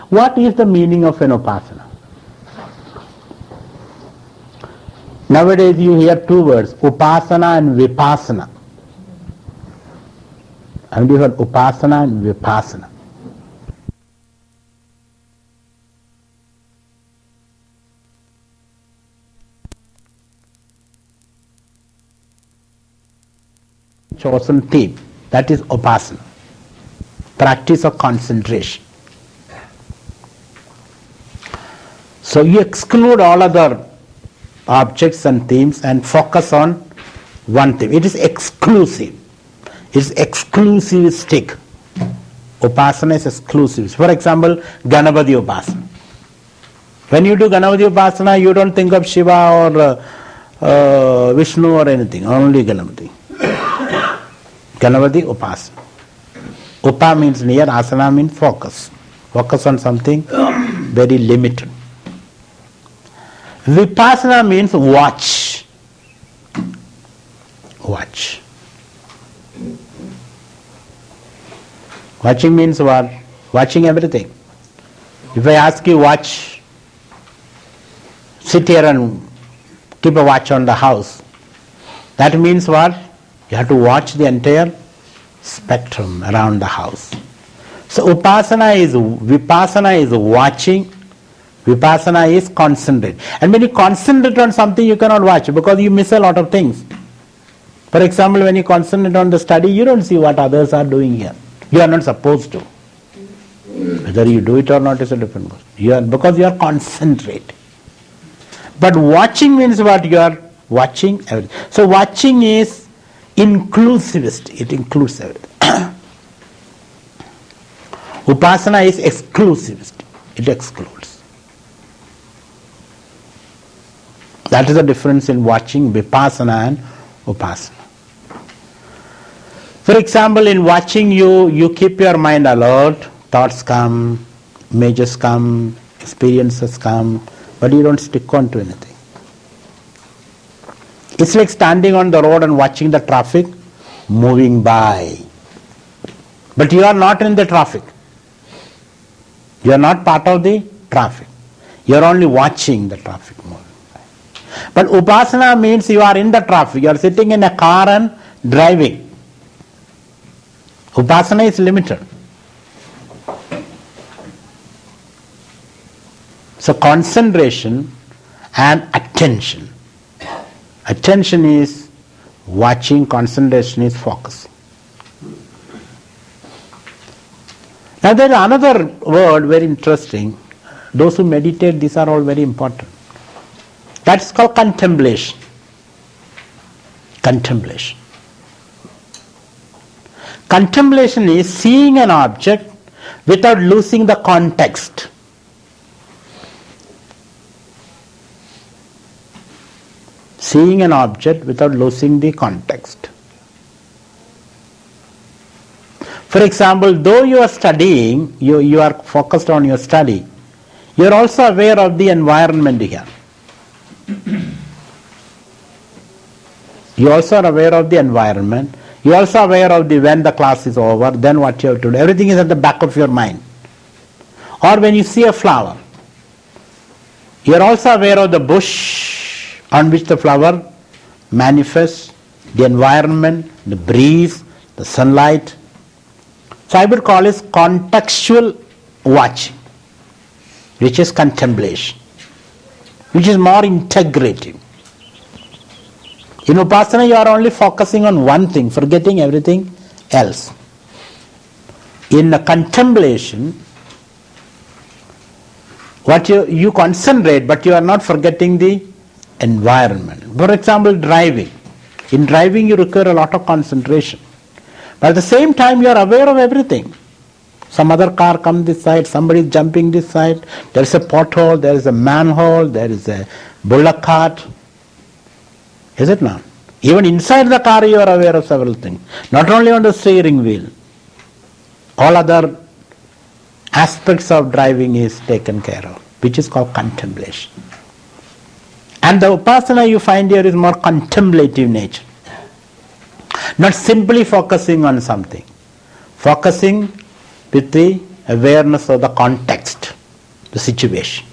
What is the meaning of an Upasana? Nowadays you hear two words, Upasana and Vipassana. Have you heard Upasana and Vipassana? Chosen theme, that is Upasana, practice of concentration. So you exclude all other objects and themes and focus on one theme. It is exclusive. It is exclusivistic. Upasana is exclusive. For example, Ganapati Upasana. When you do Ganapati Upasana, you don't think of Shiva or Vishnu or anything, only Ganapati. Ganapati Upasana. Upa means near, asana means focus. Focus on something very limited. Vipassana means watch. Watch. Watching means what? Watching everything. If I ask you watch, sit here and keep a watch on the house, that means what? You have to watch the entire spectrum around the house. So Vipassana is watching, Vipassana is concentrate. And when you concentrate on something, you cannot watch because you miss a lot of things. For example, when you concentrate on the study, you don't see what others are doing here. You are not supposed to. Whether you do it or not is a different question. Because you are concentrate. But watching means what? You are watching everything. So watching is inclusivist. It includes everything. Upasana is exclusivist. It excludes. That is the difference in watching Vipassana and Upasana. For example, in watching you keep your mind alert, thoughts come, images come, experiences come, but you don't stick on to anything. It's like standing on the road and watching the traffic moving by. But you are not in the traffic. You are not part of the traffic. You are only watching the traffic moving by. But upasana means you are in the traffic. You are sitting in a car and driving. Upasana is limited. So concentration and attention. Attention is watching, concentration is focusing. Now there is another word very interesting. Those who meditate, these are all very important. That's called contemplation. Contemplation. Contemplation is seeing an object without losing the context. Seeing an object without losing the context. For example, though you are studying, you are focused on your study, you are also aware of the environment here. You also are aware of the environment. You are also aware of when the class is over, then what you have to do. Everything is at the back of your mind. Or when you see a flower, you are also aware of the bush on which the flower manifests, the environment, the breeze, the sunlight. So I would call it contextual watching, which is contemplation, which is more integrative. In Upasana, you are only focusing on one thing, forgetting everything else. In a contemplation, what you concentrate, but you are not forgetting the environment. For example, driving. In driving, you require a lot of concentration. But at the same time, you are aware of everything. Some other car comes this side, somebody is jumping this side, there is a pothole, there is a manhole, there is a bullock cart. Is it not? Even inside the car you are aware of several things. Not only on the steering wheel. All other aspects of driving is taken care of, which is called contemplation. And the upasana you find here is more contemplative nature. Not simply focusing on something. Focusing with the awareness of the context, the situation.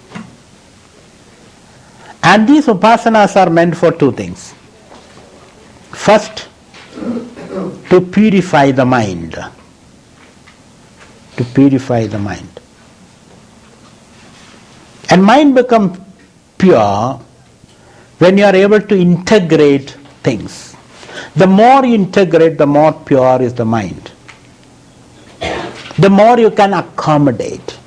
And these upasanas are meant for two things. First, to purify the mind. To purify the mind. And mind becomes pure when you are able to integrate things. The more you integrate, the more pure is the mind. The more you can accommodate.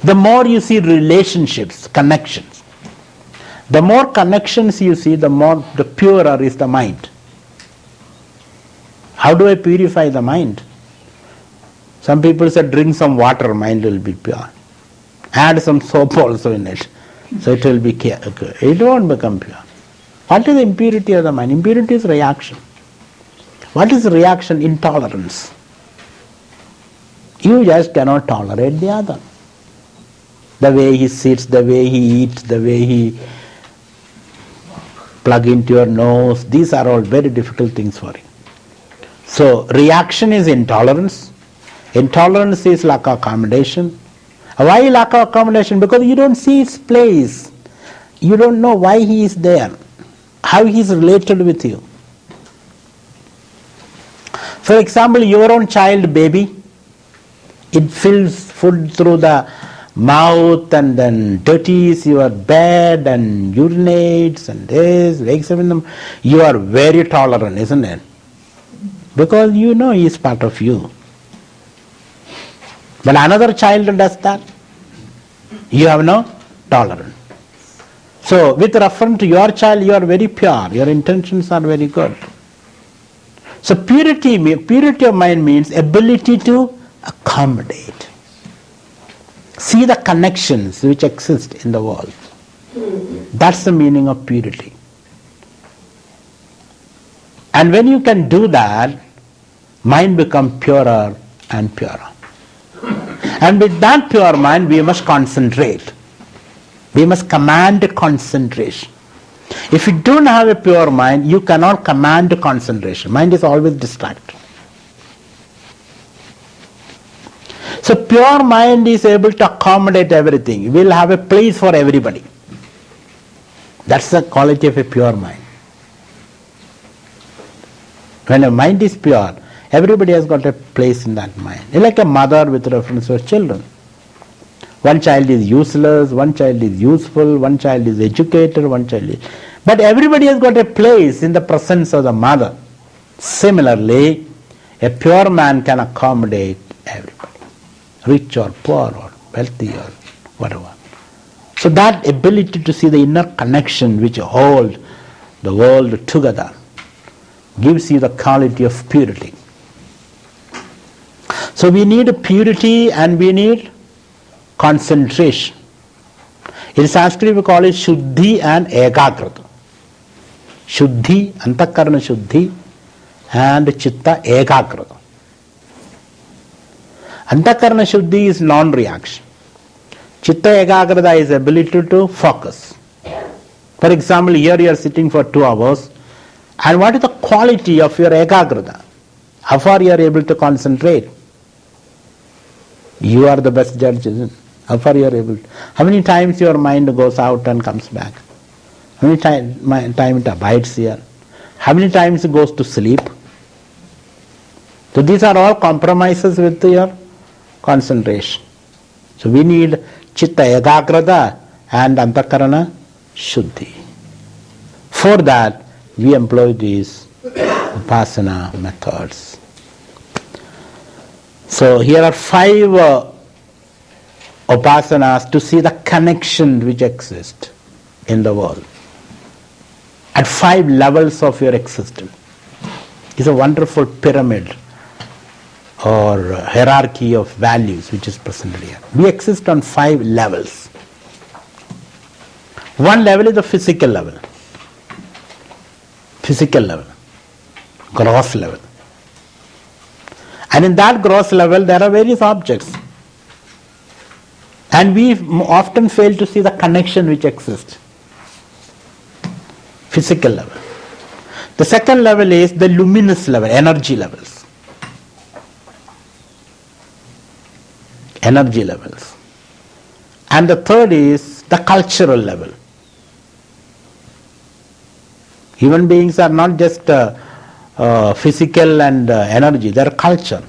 The more you see relationships, connections. The more connections you see, the purer is the mind. How do I purify the mind? Some people say drink some water, mind will be pure. Add some soap also in it, so it will be pure. It won't become pure. What is the impurity of the mind? Impurity is reaction. What is reaction? Intolerance. You just cannot tolerate the other. The way he sits, the way he eats, the way he plug into your nose, these are all very difficult things for you. So reaction is intolerance. Intolerance is lack of accommodation. Why lack of accommodation? Because you don't see his place. You don't know why he is there, how he is related with you. For example, your own child, baby, it fills food through the mouth and then dirties your bed and urinates and this, wakes up in the... You are very tolerant, isn't it? Because you know he is part of you. But another child does that. You have no tolerance. So with reference to your child, you are very pure. Your intentions are very good. So purity of mind means ability to accommodate. See the connections which exist in the world. That's the meaning of purity. And when you can do that, mind becomes purer and purer. And with that pure mind, we must concentrate. We must command concentration. If you don't have a pure mind, you cannot command concentration. Mind is always distracted. So pure mind is able to accommodate everything. Will have a place for everybody. That's the quality of a pure mind. When a mind is pure, everybody has got a place in that mind. It's like a mother with reference to her children. One child is useless, one child is useful, one child is educated, one child is... But everybody has got a place in the presence of the mother. Similarly, a pure man can accommodate everybody. Rich or poor or wealthy or whatever. So that ability to see the inner connection which hold the world together gives you the quality of purity. So we need purity and we need concentration. In Sanskrit we call it Shuddhi and Ekagrata. Shuddhi, Antakarana Shuddhi and Chitta Ekagrata. Antakarana Shuddhi is non-reaction. Chitta Ekagrata is ability to focus. For example, here you are sitting for 2 hours, and what is the quality of your Ekagrata? How far you are able to concentrate? You are the best judge, isn't it? How far you are able to. How many times your mind goes out and comes back? How many time it abides here? How many times it goes to sleep? So these are all compromises with your concentration. So we need Chitta Ekagrata and Antakarana Shuddhi. For that, we employ these Upasana methods. So here are 5 Upasanas to see the connection which exists in the world at 5 levels of your existence. It's a wonderful pyramid or hierarchy of values which is presented here. We exist on 5 levels. One level is the physical level. Physical level. Gross level. And in that gross level there are various objects. And we often fail to see the connection which exists. Physical level. The second level is the luminous level, energy levels. Energy levels. And the third is the cultural level. Human beings are not just physical and energy, they are culture,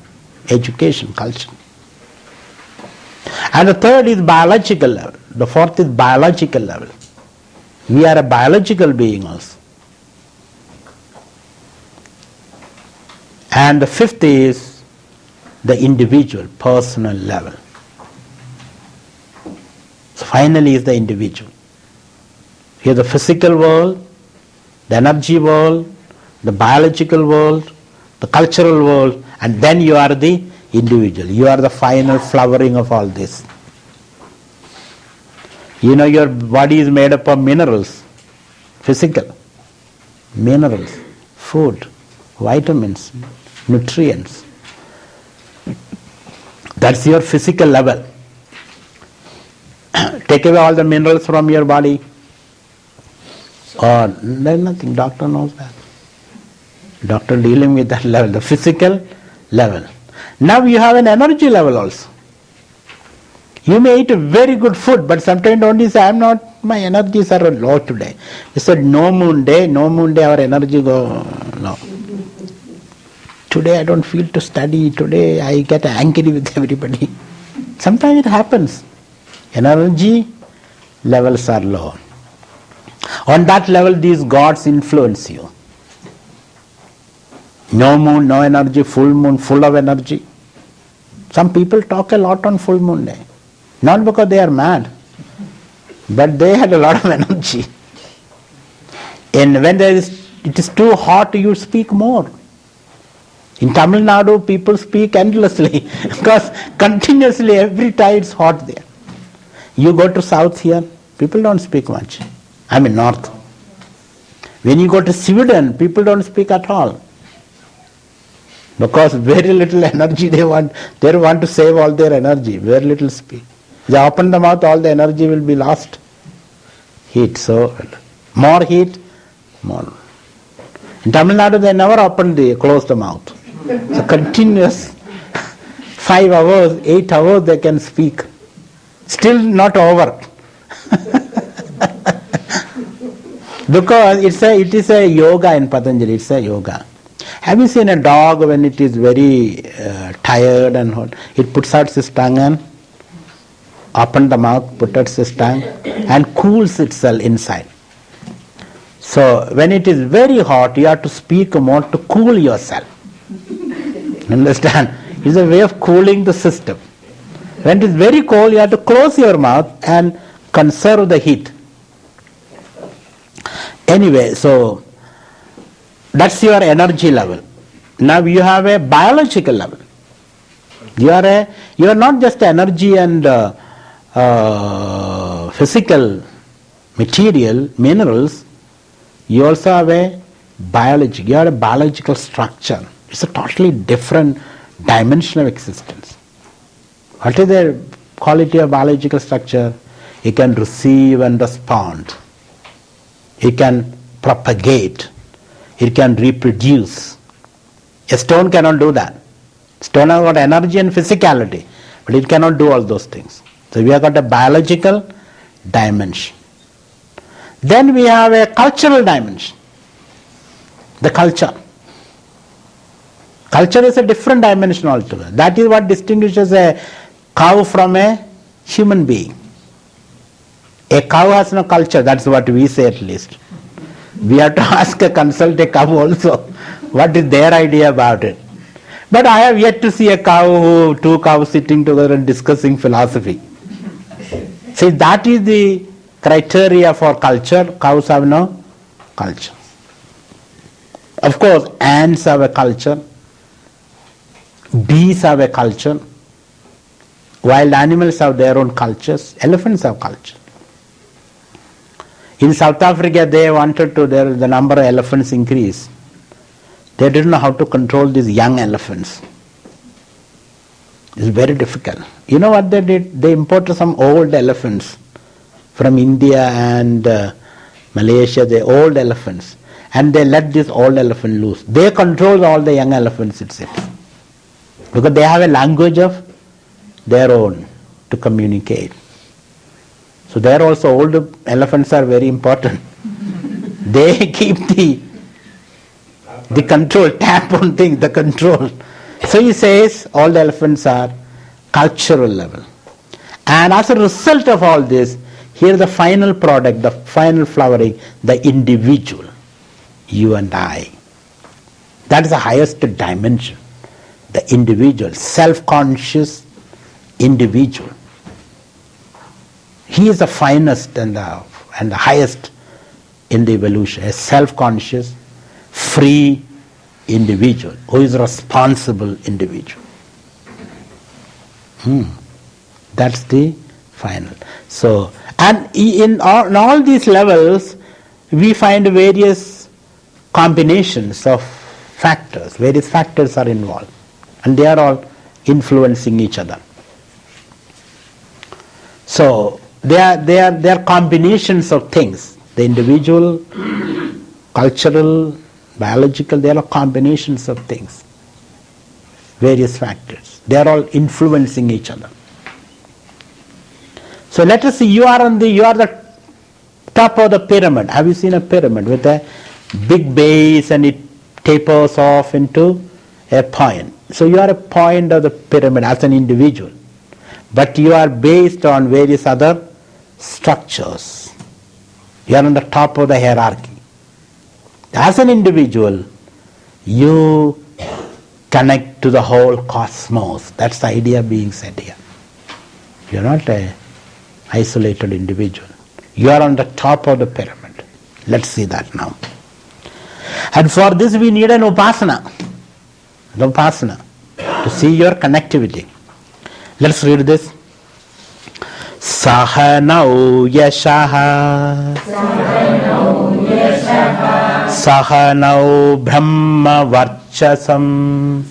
education, culture. And the third is biological level. The fourth is biological level. We are a biological being also. And the fifth is the individual, personal level. So finally is the individual. Here the physical world, the energy world, the biological world, the cultural world, and then you are the individual. You are the final flowering of all this. You know your body is made up of minerals, physical, minerals, food, vitamins, nutrients. That's your physical level. Take away all the minerals from your body, or there's nothing. Doctor knows that. Doctor dealing with that level, the physical level. Now you have an energy level also. You may eat a very good food, but sometimes only say, my energies are low today. You said no moon day our energy go low. Today I don't feel to study, today I get angry with everybody. Sometimes it happens. Energy levels are low. On that level these gods influence you. No moon, no energy, full moon, full of energy. Some people talk a lot on full moon day. Not because they are mad, but they had a lot of energy. And when it is too hot, you speak more. In Tamil Nadu, people speak endlessly because continuously every time it's hot there. You go to south here, people don't speak much. I mean north. When you go to Sweden, people don't speak at all. Because very little energy they want to save all their energy, very little speak. They open the mouth, all the energy will be lost. Heat, so more heat, more. In Tamil Nadu, they never close the mouth. So continuous 5 hours, 8 hours they can speak. Still not over. Because it is a yoga in Patanjali, it's a yoga. Have you seen a dog when it is very tired and hot? It puts out its tongue and opens the mouth, puts out its tongue and cools itself inside. So when it is very hot, you have to speak more to cool yourself. Understand? It's a way of cooling the system. When it is very cold, you have to close your mouth and conserve the heat. Anyway, so that's your energy level. Now you have a biological level. You are not just energy and physical material, minerals. You also have a biology. You have a biological structure. It's a totally different dimension of existence. What is the quality of biological structure? It can receive and respond. It can propagate. It can reproduce. A stone cannot do that. Stone has got energy and physicality, but it cannot do all those things. So we have got a biological dimension. Then we have a cultural dimension. The culture. Culture is a different dimension altogether. That is what distinguishes a cow from a human being. A cow has no culture, that's what we say at least. We have to consult a cow also, what is their idea about it. But I have yet to see a cow, two cows sitting together and discussing philosophy. See, that is the criteria for culture. Cows have no culture. Of course, ants have a culture. Bees have a culture. Wild animals have their own cultures. Elephants have culture. In South Africa, they wanted to, the number of elephants increase. They didn't know how to control these young elephants. It's very difficult. You know what they did? They imported some old elephants from India and Malaysia, the old elephants. And they let this old elephant loose. They control all the young elephants itself. Because they have a language of their own to communicate. So there also old elephants are very important. They keep the control, tap on things, the control. So he says all the elephants are cultural level. And as a result of all this, here the final product, the final flowering, the individual, you and I. That is the highest dimension. The individual, self-conscious individual. He is the finest and the highest in the evolution, a self-conscious, free individual who is a responsible individual. That's the final. So, and in all these levels, we find various combinations of factors. Various factors are involved, and they are all influencing each other. So they are combinations of things. The individual, cultural, biological, they are combinations of things. Various factors. They are all influencing each other. So let us see, you are the top of the pyramid. Have you seen a pyramid with a big base and it tapers off into a point? So you are a point of the pyramid as an individual. But you are based on various other structures. You are on the top of the hierarchy. As an individual, you connect to the whole cosmos. That's the idea being said here. You are not an isolated individual. You are on the top of the pyramid. Let's see that now. And for this we need an upasana. An upasana to see your connectivity. Let's read this. Sahanau yashaha Sahanau brahma varchasam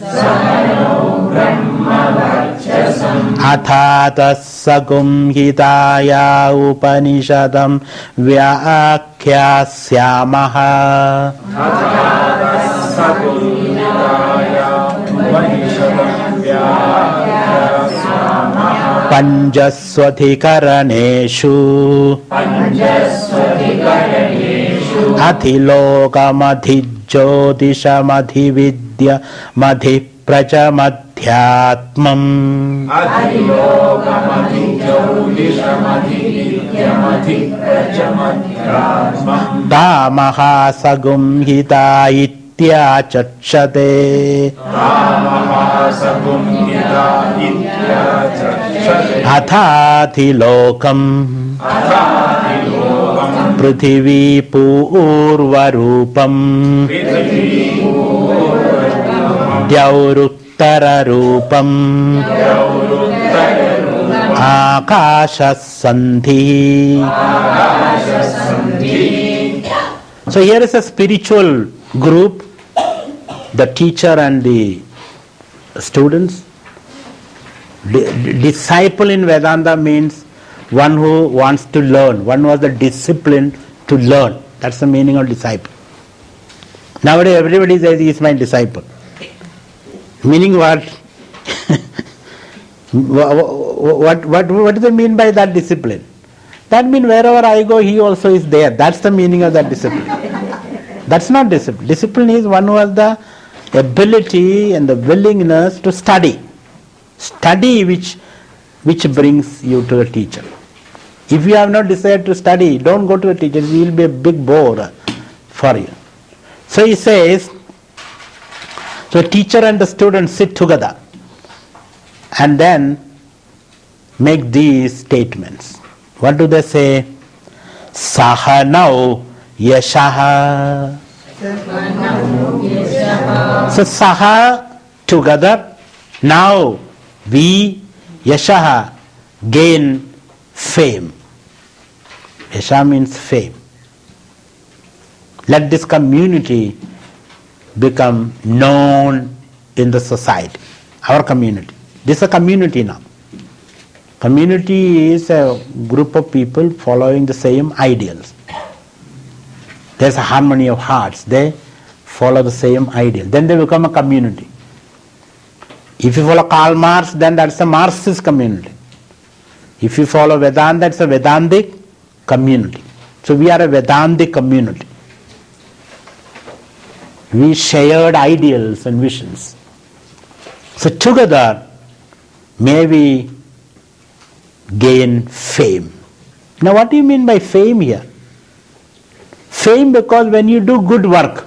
अथातस्सगुंहिताया उपनिषदं व्याख्यास्यामः पञ्चस्वधिकरणेषु अधिलोकमधिज्योतिषमधिविद्यमधिप्रचमध्यात्मम् तामहासगुंहिता इत्याचक्षते अथाधिलोकम् पृथिवी पूर्वरूपम् द्यौरुत्तररूपम् आकाशसन्धिः. So here is a spiritual group, the teacher and the students. Disciple in Vedanta means one who wants to learn, one who has the discipline to learn. That's the meaning of disciple. Nowadays everybody says he is my disciple. Meaning what? What do they mean by that discipline? That means wherever I go, he also is there. That's the meaning of that discipline. That's not discipline. Discipline is one who has the ability and the willingness to study. Study which brings you to the teacher. If you have not decided to study, don't go to the teacher. He will be a big bore for you. So he says, so teacher and the student sit together and then make these statements. What do they say? Sahanau yashaha. So saha, together. Now we yashaha, gain fame. Yasha means fame. Let this community become known in the society. Our community. This is a community now. Community is a group of people following the same ideals. There's a harmony of hearts. They follow the same ideal. Then they become a community. If you follow Karl Marx, then that's a Marxist community. If you follow Vedanta, it's a Vedantic community. So we are a Vedantic community. We shared ideals and visions. So together, may we gain fame. Now what do you mean by fame here? Fame because when you do good work,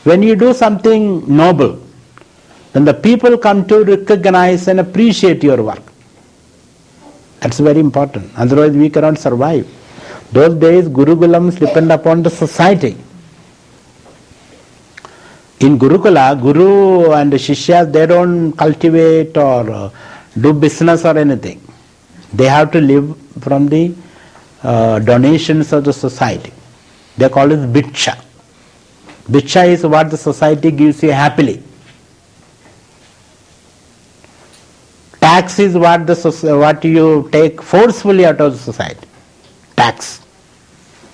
when you do something noble, then the people come to recognize and appreciate your work. That's very important. Otherwise we cannot survive. Those days Gurukulams depend upon the society. In Gurukula, Guru and Shishyas, they don't cultivate or do business or anything. They have to live from the donations of the society. They call it Bhiksha. Bhiksha is what the society gives you happily. Tax is what you take forcefully out of the society. Tax.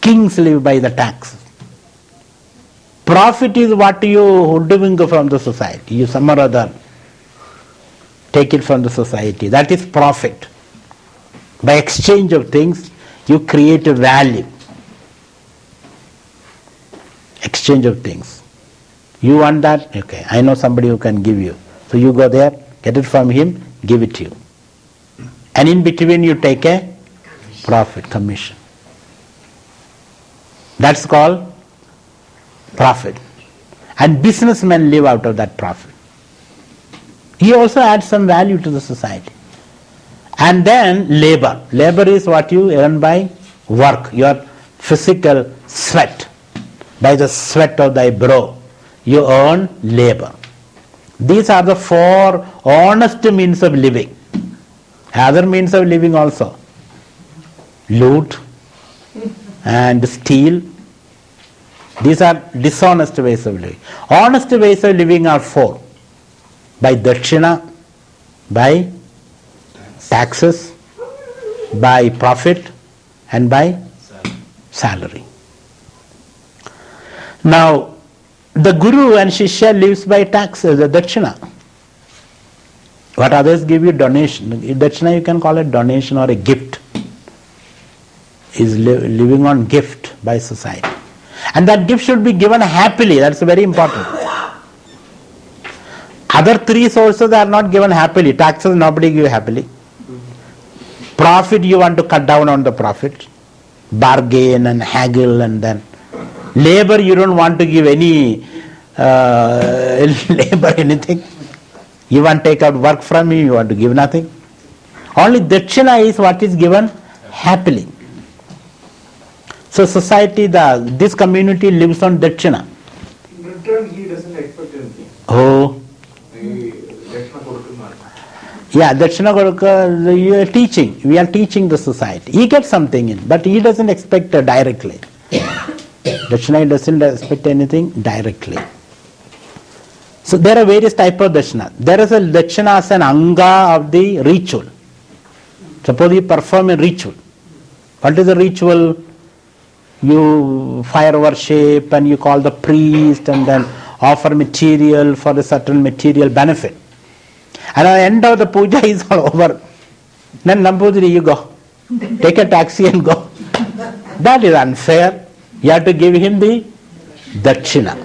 Kings live by the tax. Profit is what you hoodwink from the society. You some or other take it from the society. That is profit. By exchange of things, you create a value. Exchange of things. You want that? Okay, I know somebody who can give you. So you go there, get it from him, give it to you. And in between you take a profit, commission. That's called profit. And businessmen live out of that profit. He also adds some value to the society. And then labor. Labor is what you earn by work, your physical sweat. By the sweat of thy brow, you earn labor. These are the four honest means of living. Other means of living also. Loot and steal. These are dishonest ways of living. Honest ways of living are four. By dakshina, by taxes, by profit, and by salary. Now, the guru and shishya lives by taxes, the dakshina. What others give you, donation. Dakshina you can call it donation or a gift. Is living on gift by society. And that gift should be given happily, that's very important. Other three sources are not given happily. Taxes nobody give happily. Profit you want to cut down on the profit. Bargain and haggle, and then labor you don't want to give any labor anything. You want to take out work from me, you want to give nothing. Only dakshina is what is given happily. So society, this community lives on dakshina. In return, he doesn't expect anything. Oh. Yeah, dakshina kodukka, you are teaching. We are teaching the society. He gets something in, but he doesn't expect directly. Dakshina doesn't expect anything directly. So there are various types of dakshina. There is a dakshina as an anga of the ritual. Suppose you perform a ritual. What is the ritual? You fire worship and you call the priest and then offer material for a certain material benefit. And at the end of the puja is all over. Then Nambudiri, you go. Take a taxi and go. That is unfair. You have to give him the dakshina.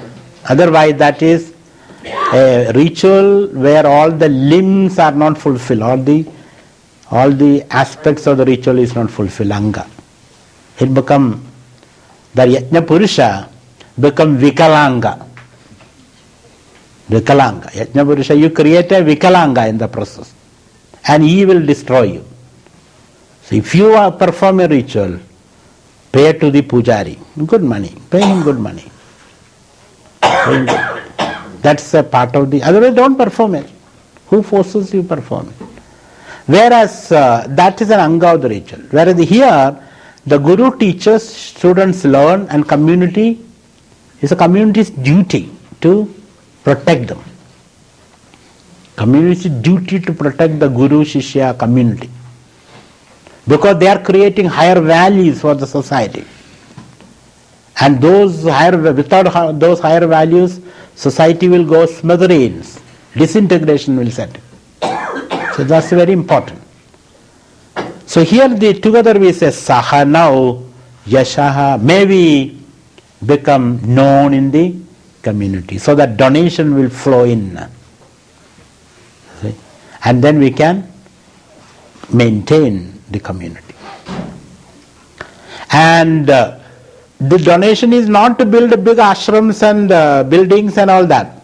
Otherwise that is a ritual where all the limbs are not fulfilled. All the aspects of the ritual is not fulfilled. Anga. It become, the yajna purusha become vikalanga. Vikalanga. Yajna purusha, you create a vikalanga in the process. And he will destroy you. So if you perform a ritual, pay to the pujari. Good money. Pay him good money. That's a part of the, otherwise don't perform it. Who forces you to perform it? Whereas that is an anga of the ritual. Whereas here, the guru teaches, students learn, and community is a community's duty to protect them. Community's duty to protect the guru, shishya community. Because they are creating higher values for the society. And without those higher values, society will go smithereens. Disintegration will set in. So that's very important. So here together we say saha now, yashaha, may we become known in the community. So that donation will flow in. See? And then we can maintain the community. And the donation is not to build big ashrams and buildings and all that.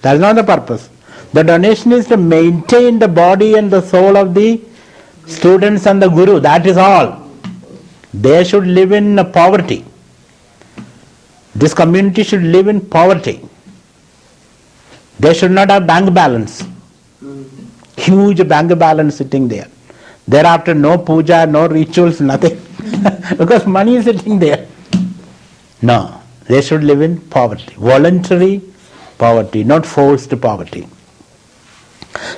That's not the purpose. The donation is to maintain the body and the soul of the students and the guru. That is all. They should live in poverty. This community should live in poverty. They should not have bank balance. Huge bank balance sitting there. Thereafter no puja, no rituals, nothing. Because money is sitting there. No, they should live in poverty. Voluntary poverty, not forced poverty.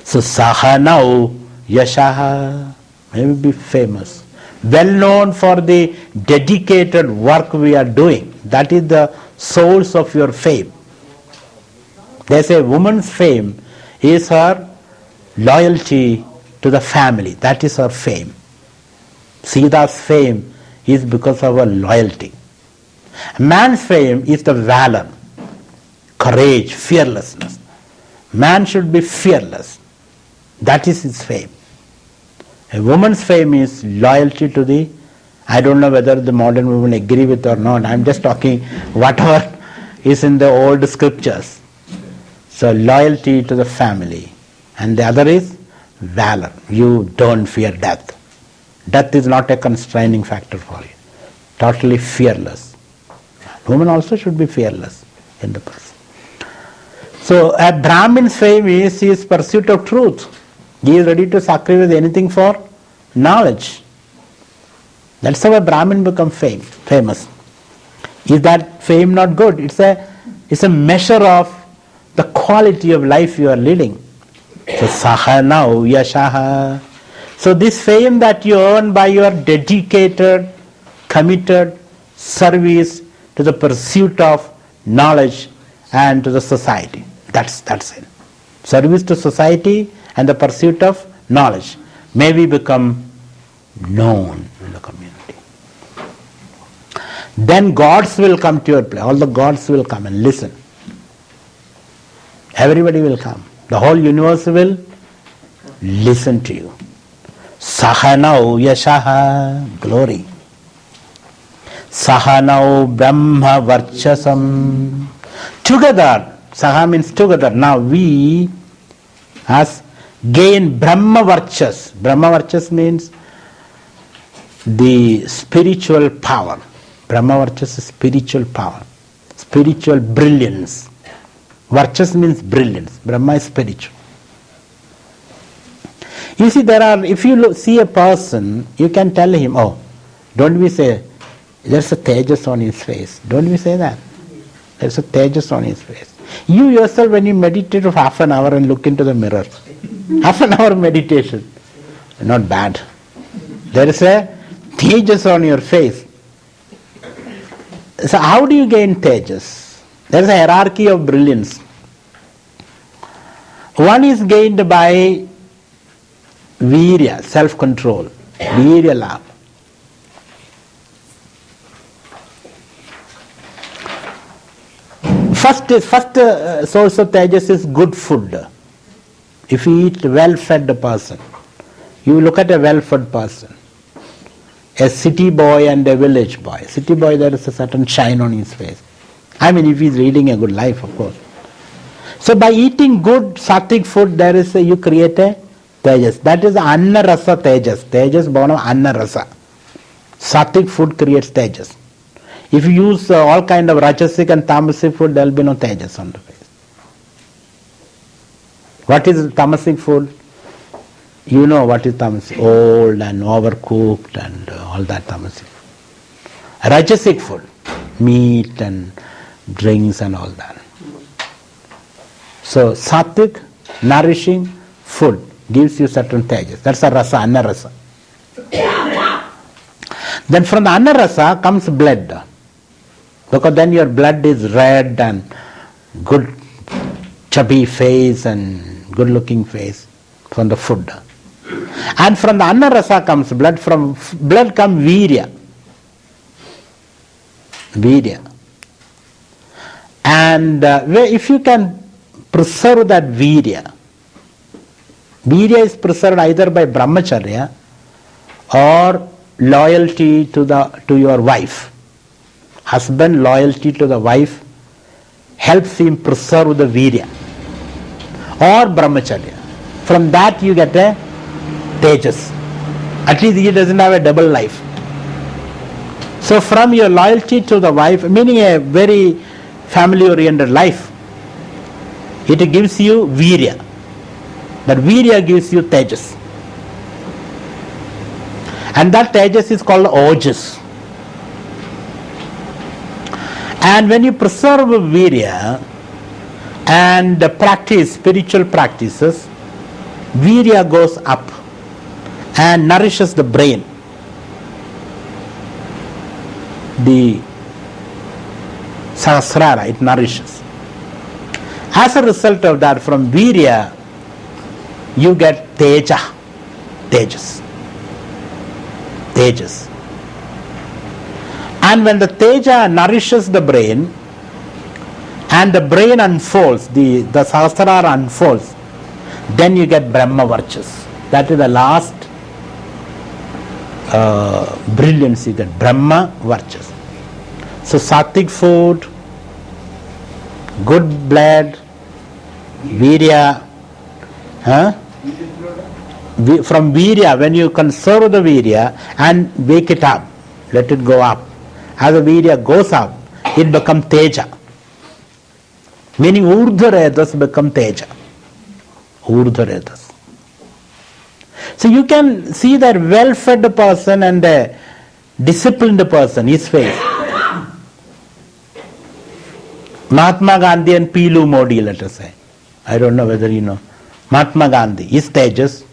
So saha now, yashaha, may be famous. Well known for the dedicated work we are doing. That is the source of your fame. They say woman's fame is her loyalty to the family. That is her fame. Sita's fame is because of her loyalty. Man's fame is the valor, courage, fearlessness. Man should be fearless. That is his fame. A woman's fame is loyalty to the, I don't know whether the modern women agree with or not. I'm just talking whatever is in the old scriptures. So loyalty to the family. And the other is valor. You don't fear death. Death is not a constraining factor for you. Totally fearless. Women also should be fearless in the person. So a Brahmin's fame is his pursuit of truth. He is ready to sacrifice anything for knowledge. That's how a Brahmin becomes famous. Is that fame not good? It's a measure of the quality of life you are leading. So saha now, yashaha. So this fame that you earn by your dedicated, committed service to the pursuit of knowledge and to the society. That's it. Service to society and the pursuit of knowledge. May we become known in the community. Then gods will come to your place. All the gods will come and listen. Everybody will come. The whole universe will listen to you. Sahanau yashaha, glory. Sahanau brahma varchasam. Together, saha means together. Now we as gain brahma varchas. Brahma varchas means the spiritual power. Brahma varchas is spiritual power, spiritual brilliance. Varchas means brilliance. Brahma is spiritual. You see, if you see a person, you can tell him, oh, don't we say, there's a tejas on his face. Don't we say that? There's a tejas on his face. You yourself, when you meditate for half an hour and look into the mirror, half an hour meditation, not bad. There is a tejas on your face. So how do you gain tejas? There is a hierarchy of brilliance. One is gained by virya, self-control, virya lab. First source of tejas is good food. If you eat well-fed person, you look at a well-fed person, a city boy and a village boy. City boy, there is a certain shine on his face. I mean, if he is leading a good life, of course. So by eating good sattvic food, you create a tejas. That is anna rasa tejas. Tejas born of anna rasa. Sattvic food creates tejas. If you use all kind of rajasic and tamasic food, there will be no tejas on the face. What is tamasic food? You know what is tamasic. Old and overcooked and all that tamasic. Rajasic food. Meat and drinks and all that. So sattvic, nourishing food gives you certain tejas. That's a rasa, anna rasa. Then from the anna rasa comes blood. Because then your blood is red and good chubby face and good looking face from the food. And from the anna rasa comes blood. From blood comes virya. Virya. And if you can preserve that virya, virya is preserved either by brahmacharya or loyalty to your wife. Husband loyalty to the wife helps him preserve the virya. Or brahmacharya. From that you get a tejas. At least he doesn't have a double life. So from your loyalty to the wife, meaning a very family oriented life, it gives you virya. That virya gives you tejas. And that tejas is called ojas. And when you preserve virya and practice spiritual practices, virya goes up and nourishes the brain. The sahasrara, it nourishes. As a result of that, from virya, you get tejas. And when the teja nourishes the brain and the brain unfolds, the sahasrara unfolds, then you get brahma varchas. That is the last brilliance you get, brahma varchas. So sattvic food, good blood, virya. From virya, when you conserve the virya and wake it up, let it go up. As the virya goes up, it becomes teja. Meaning urdhva become teja. Urdhva. So you can see that well-fed person and a disciplined person, his face. Mahatma Gandhi and Pilu Modi, let us say. I don't know whether you know. Mahatma Gandhi, his tejas.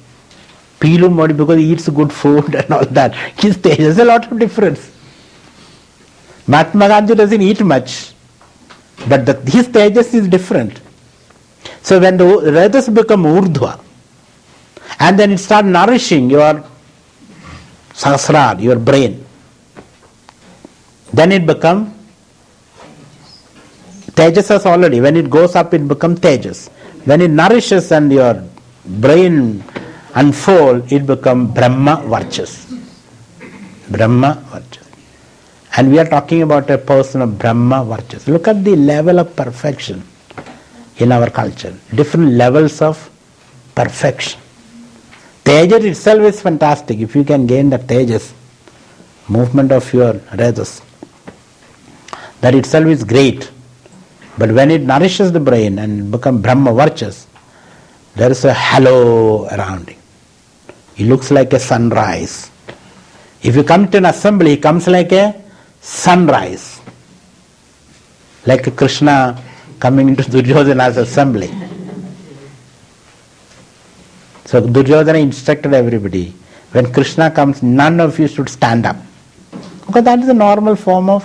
Pilum body because he eats good food and all that. His tejas, there's a lot of difference. Mahatma Gandhi doesn't eat much, but his tejas is different. So when the rajas become urdhva, and then it starts nourishing your sahasrara, your brain, then it becomes tejas already. When it goes up, it becomes tejas. When it nourishes and your brain unfold, it becomes Brahma Varchas. Brahma Varchas. And we are talking about a person of Brahma Varchas. Look at the level of perfection in our culture. Different levels of perfection. Tejas itself is fantastic. If you can gain the tejas, movement of your rajas, that itself is great. But when it nourishes the brain and becomes Brahma Varchas, there is a halo around it. It looks like a sunrise. If you come to an assembly, it comes like a sunrise. Like Krishna coming into Duryodhana's assembly. So Duryodhana instructed everybody, when Krishna comes, none of you should stand up. Because that is a normal form of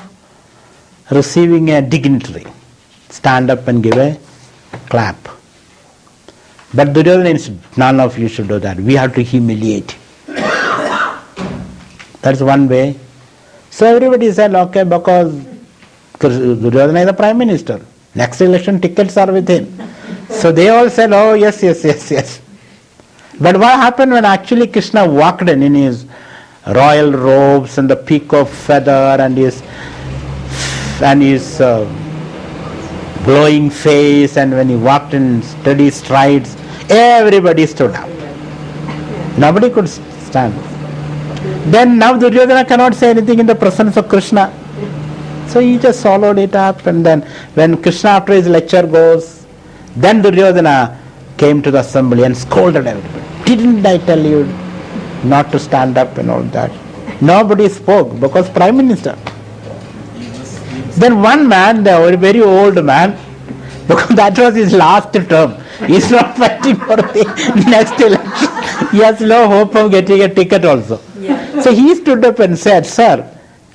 receiving a dignitary. Stand up and give a clap. But Duryodhana insisted, none of you should do that. We have to humiliate. That's one way. So everybody said, okay, because Duryodhana is the Prime Minister. Next election tickets are with him. So they all said, oh yes, yes, yes, yes. But what happened when actually Krishna walked in his royal robes and the peacock feather and his glowing face, and when he walked in steady strides, everybody stood up. Nobody could stand. Then now Duryodhana cannot say anything in the presence of Krishna. So he just swallowed it up, and then when Krishna after his lecture goes, then Duryodhana came to the assembly and scolded everybody. Didn't I tell you not to stand up and all that? Nobody spoke because Prime Minister. Then one man, the very old man, because that was his last term, he's not fighting for the next election. He has no hope of getting a ticket also. Yeah. So he stood up and said, sir,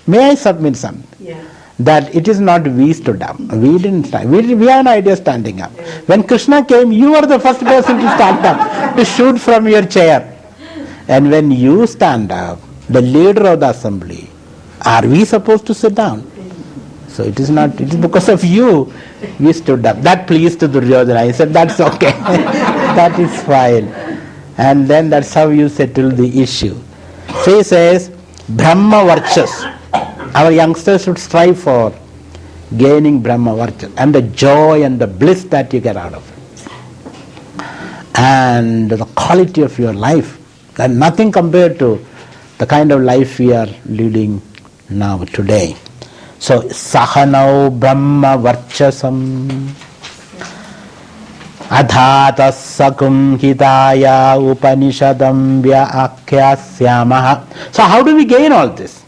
may I submit something? Yeah. That it is not we stood up. We didn't stand. We have an idea standing up. When Krishna came, you were the first person to stand up, to shoot from your chair. And when you stand up, the leader of the assembly, are we supposed to sit down? So it is not, it is because of you we stood up. That pleased Duryodhana. I said, that's okay. That is fine. And then that's how you settle the issue. So he says, Brahma Varchas. Our youngsters should strive for gaining Brahma Varchas and the joy and the bliss that you get out of it. And the quality of your life. And nothing compared to the kind of life we are leading now today. So, Sahanau Brahma Varchasam Adhata Sakum Hidaya Upanishadam Vyakyasyamaha. So, how do we gain all this?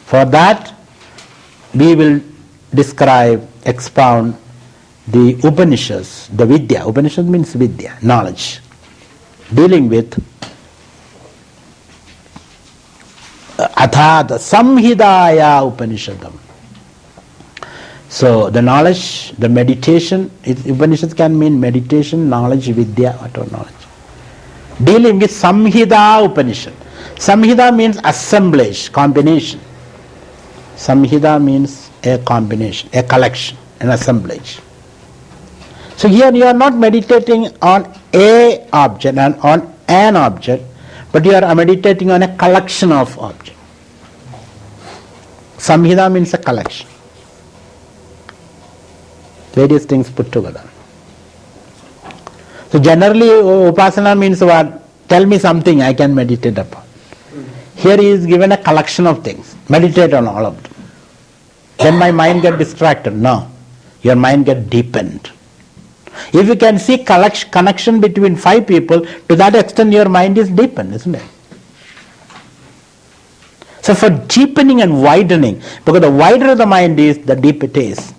For that, we will describe, expound the Upanishads, the Vidya. Upanishad means Vidya, knowledge, dealing with Athada Samhidaya Upanishadam. So the knowledge, the meditation, Upanishad can mean meditation, knowledge, Vidya, whatever knowledge. Dealing with Samhida Upanishad. Samhida means assemblage, combination. Samhida means a combination, a collection, an assemblage. So here you are not meditating on a object and on an object, but you are meditating on a collection of objects. Samhida means a collection. Various things put together. So generally Upasana means what? Tell me something I can meditate upon. Here he is given a collection of things. Meditate on all of them. Then my mind get distracted. No. Your mind get deepened. If you can see connection between 5 people, to that extent your mind is deepened, isn't it? So for deepening and widening, because the wider the mind is, the deeper it is.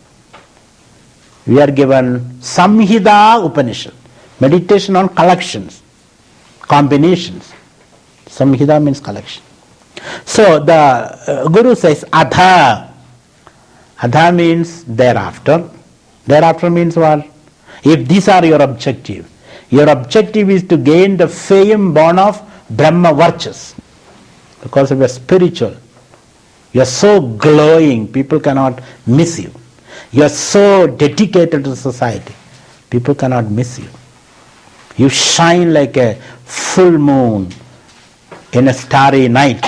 We are given Samhida Upanishad, meditation on collections, combinations. Samhita means collection. So the Guru says adha. Adha means thereafter. Thereafter means what? If these are your objective is to gain the fame born of Brahma virtues. Because you are spiritual. You are so glowing, people cannot miss you. You are so dedicated to society, people cannot miss you. You shine like a full moon in a starry night.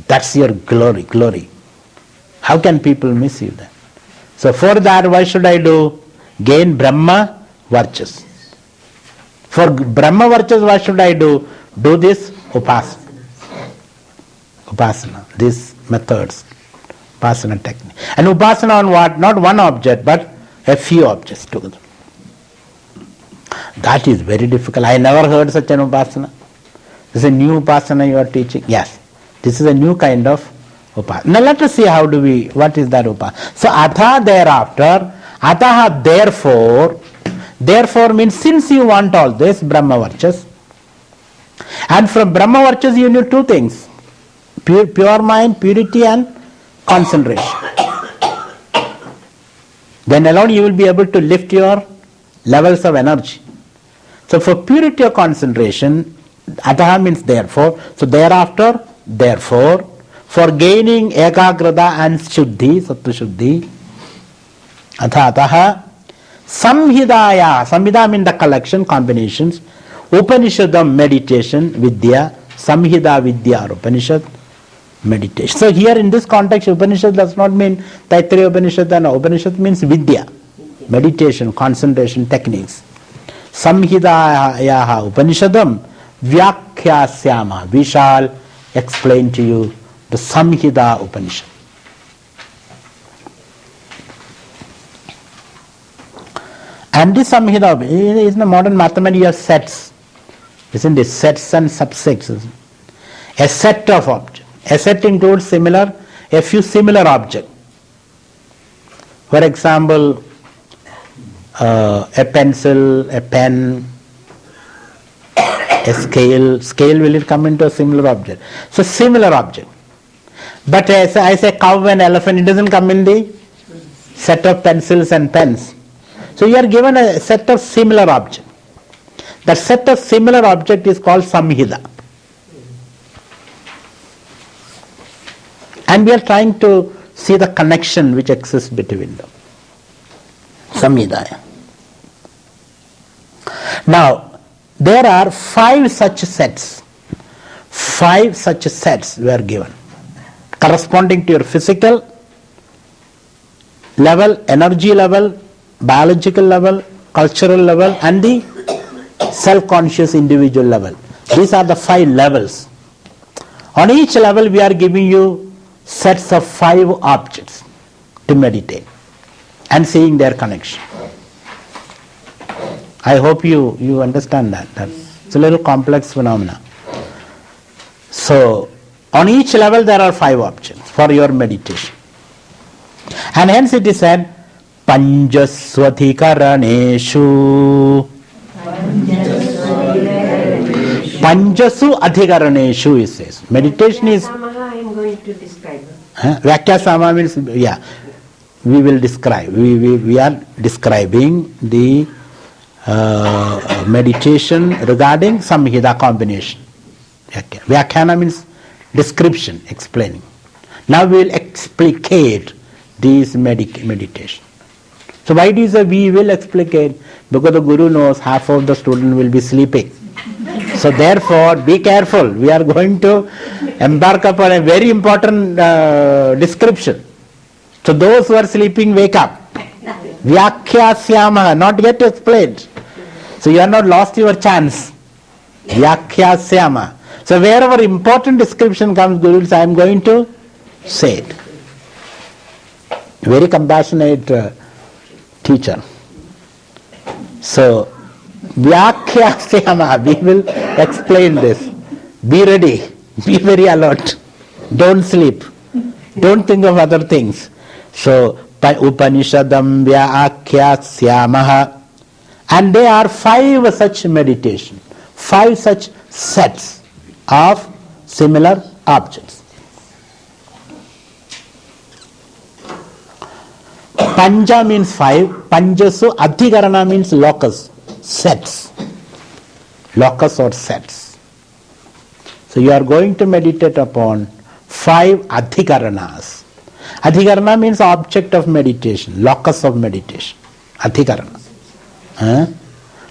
That's your glory. How can people miss you then? So for that, what should I do? Gain Brahma virtues. For Brahma virtues, what should I do? Do this upasana. These methods, upasana technique. And upasana on what? Not one object, but a few objects together. That is very difficult. I never heard such an upasana. This is a new upasana you are teaching. Yes, this is a new kind of upasana. Now let us see what is that upasana. So atha thereafter, ataha therefore means since you want all this, Brahma virtues. And from Brahma virtues you need two things. Pure mind, purity and concentration. Then alone you will be able to lift your levels of energy. So for purity of concentration, ataha means therefore. So thereafter, therefore, for gaining ekagrata and shuddhi, sattva shuddhi, ataha, samhidaya means the collection, combinations, Upanishadam meditation, vidya, samhida vidya or Upanishad, meditation. So here in this context, Upanishad does not mean Taittiriya Upanishad, and Upanishad means vidya, meditation, concentration techniques. Samhidayaha Upanishadam vyakyasyama. We shall explain to you the Samhida Upanishad. And this Samhida is the modern mathematics of sets. Isn't it? Sets and subsets. A set of objects. A set includes a few similar objects. For example, a pencil, a pen, a scale. Scale will it come into a similar object? So similar object. But as I say cow and elephant, it doesn't come in the set of pencils and pens. So you are given a set of similar objects. That set of similar object is called Samhida. And we are trying to see the connection which exists between them. Samhidaya. Now, there are 5 such sets. 5 such sets were given, corresponding to your physical level, energy level, biological level, cultural level, and the self-conscious individual level. These are the 5 levels. On each level, we are giving you sets of 5 objects to meditate and seeing their connection. I hope you understand that. It's a little complex phenomena. So, on each level there are 5 objects for your meditation. And hence it is said, Panjaswadhikaraneshu. Panjasu adhikaraneshu, it says. Meditation is... I am going to describe. Vyakyasama means, we will describe. We are describing the meditation regarding Samhita combination. Vyakhyana means description, explaining. Now we will explicate these meditation. So why do you say we will explicate? Because the Guru knows half of the student will be sleeping. So therefore, be careful. We are going to embark upon a very important description. So those who are sleeping, wake up. Vyakyasyama, not yet explained. So you are not lost your chance. Vyakyasyama. So wherever important description comes, Guru says, I am going to say it. Very compassionate teacher. So, Vyakyasyama, we will explain this. Be ready. Be very alert. Don't sleep. Don't think of other things. So, Upanishadam Vyakyasyamaha. And there are 5 such meditation. 5 such sets of similar objects. Panja means 5, Panjasu Adhikarana means locus, sets. Locus or sets. So you are going to meditate upon 5 Adhikaranas. Adhikarana means object of meditation, locus of meditation. Adhikarana.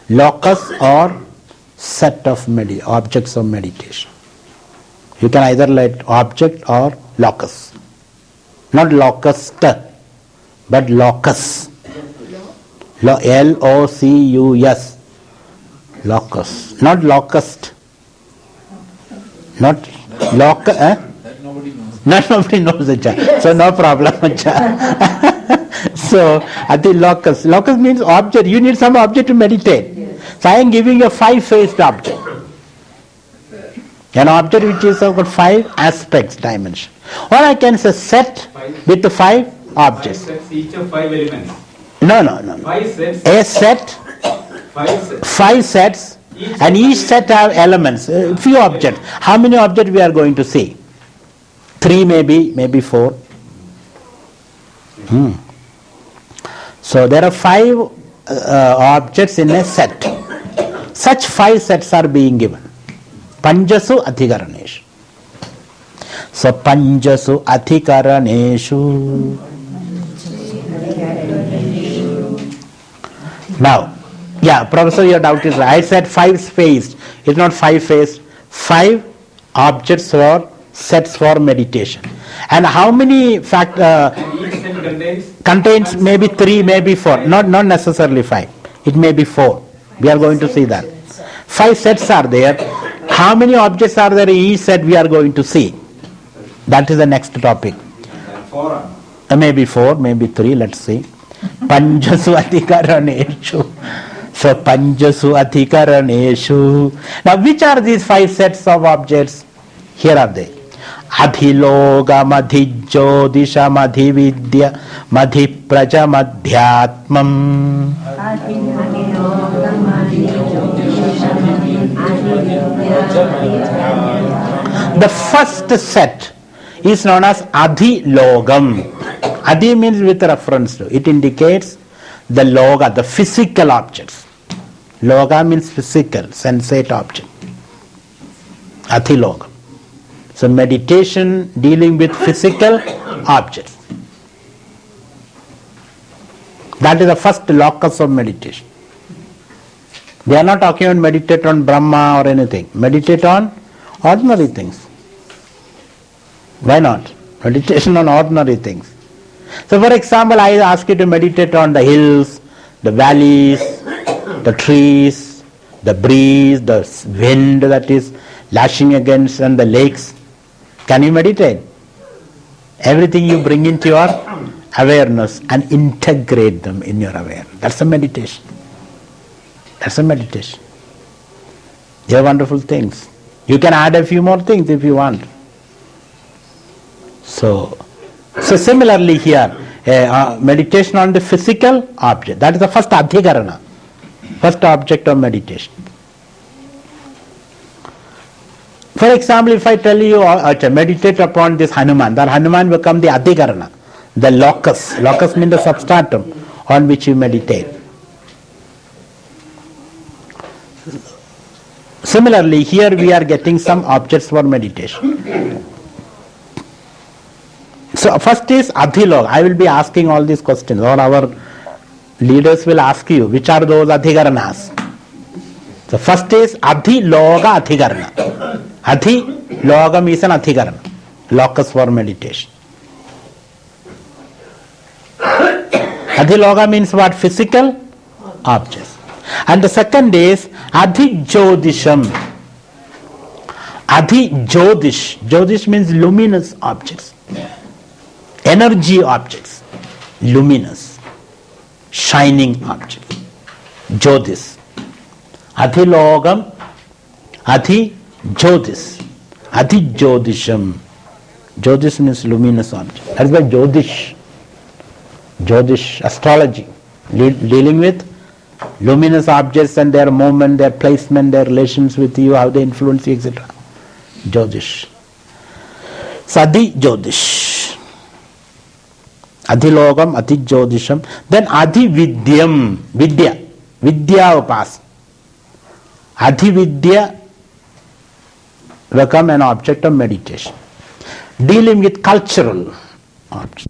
Locus or set of objects of meditation. You can either let object or locus. Not locust, but locus. L-O-C-U-S. Locus. Not locust. Not locus. Nobody knows the cha. So no problem. So at the locus. Locus means object. You need some object to meditate. So I am giving you a 5-faced object. An object which is got 5 aspects, dimension. Or I can say set with the 5 objects. 5 sets, each of 5 elements. No. 5 sets. A set, 5 sets, and each set have elements, few objects. How many objects we are going to see? 3 maybe 4. So there are 5 objects in a set. Such 5 sets are being given. Panjasu Adhikaraneshu. So Panjasu Adhikaraneshu. Now, Professor, your doubt is right. I said 5-faced. It's not 5-faced. 5 objects or sets for meditation. And how many Each set contains maybe 3, maybe 4. Not necessarily 5. It may be 4. We are going to see that. 5 sets are there. How many objects are there in each set we are going to see? That is the next topic. 4. Maybe 4, maybe 3, let's see. Panjasu Adhikaraneshu. So Panjasu Adhikaraneshu. Now which are these 5 sets of objects? Here are they. Adhilogam, Adhijodisham, Adhividya, Madhiprajam, Adhyatmam. The first set is known as Adhilogam. Adi means with reference to. It indicates the loga, the physical objects. Loga means physical, sensate object. Adhilogam. So meditation dealing with physical objects. That is the first locus of meditation. They are not talking about meditate on Brahma or anything. Meditate on ordinary things. Why not? Meditation on ordinary things. So for example, I ask you to meditate on the hills, the valleys, the trees, the breeze, the wind that is lashing against and the lakes. Can you meditate? Everything you bring into your awareness and integrate them in your awareness. That's a meditation. That's a meditation. They are wonderful things. You can add a few more things if you want. So similarly here, meditation on the physical object. That is the first adhikarana, first object of meditation. For example, if I tell you meditate upon this Hanuman, that Hanuman become the adhikarana, the locus. Locus means the substratum on which you meditate. Similarly, here we are getting some objects for meditation. So first is Adhilog. I will be asking all these questions, or our leaders will ask you which are those Adhikaranas. So first is Adhiloga Adhikarana. Adhilogam is an Adhikarana, locus for meditation. Adhiloga means what? Physical objects. And the second is Adhijodisham. Adhijodish. Jodish means luminous objects. Energy objects. Luminous. Shining objects. Jodis. Adhilogam. Adhijodis. Adhijodisham. Jodish means luminous object. That is why Jodish. Jodish, astrology. Dealing with luminous objects and their movement, their placement, their relations with you, how they influence you, etc. Jyotish. Sadi Jyotish. Adhilogam, Adi Jyotisham. Then Adhividyam, Vidya. Vidya upas. Adhividya become an object of meditation. Dealing with cultural objects.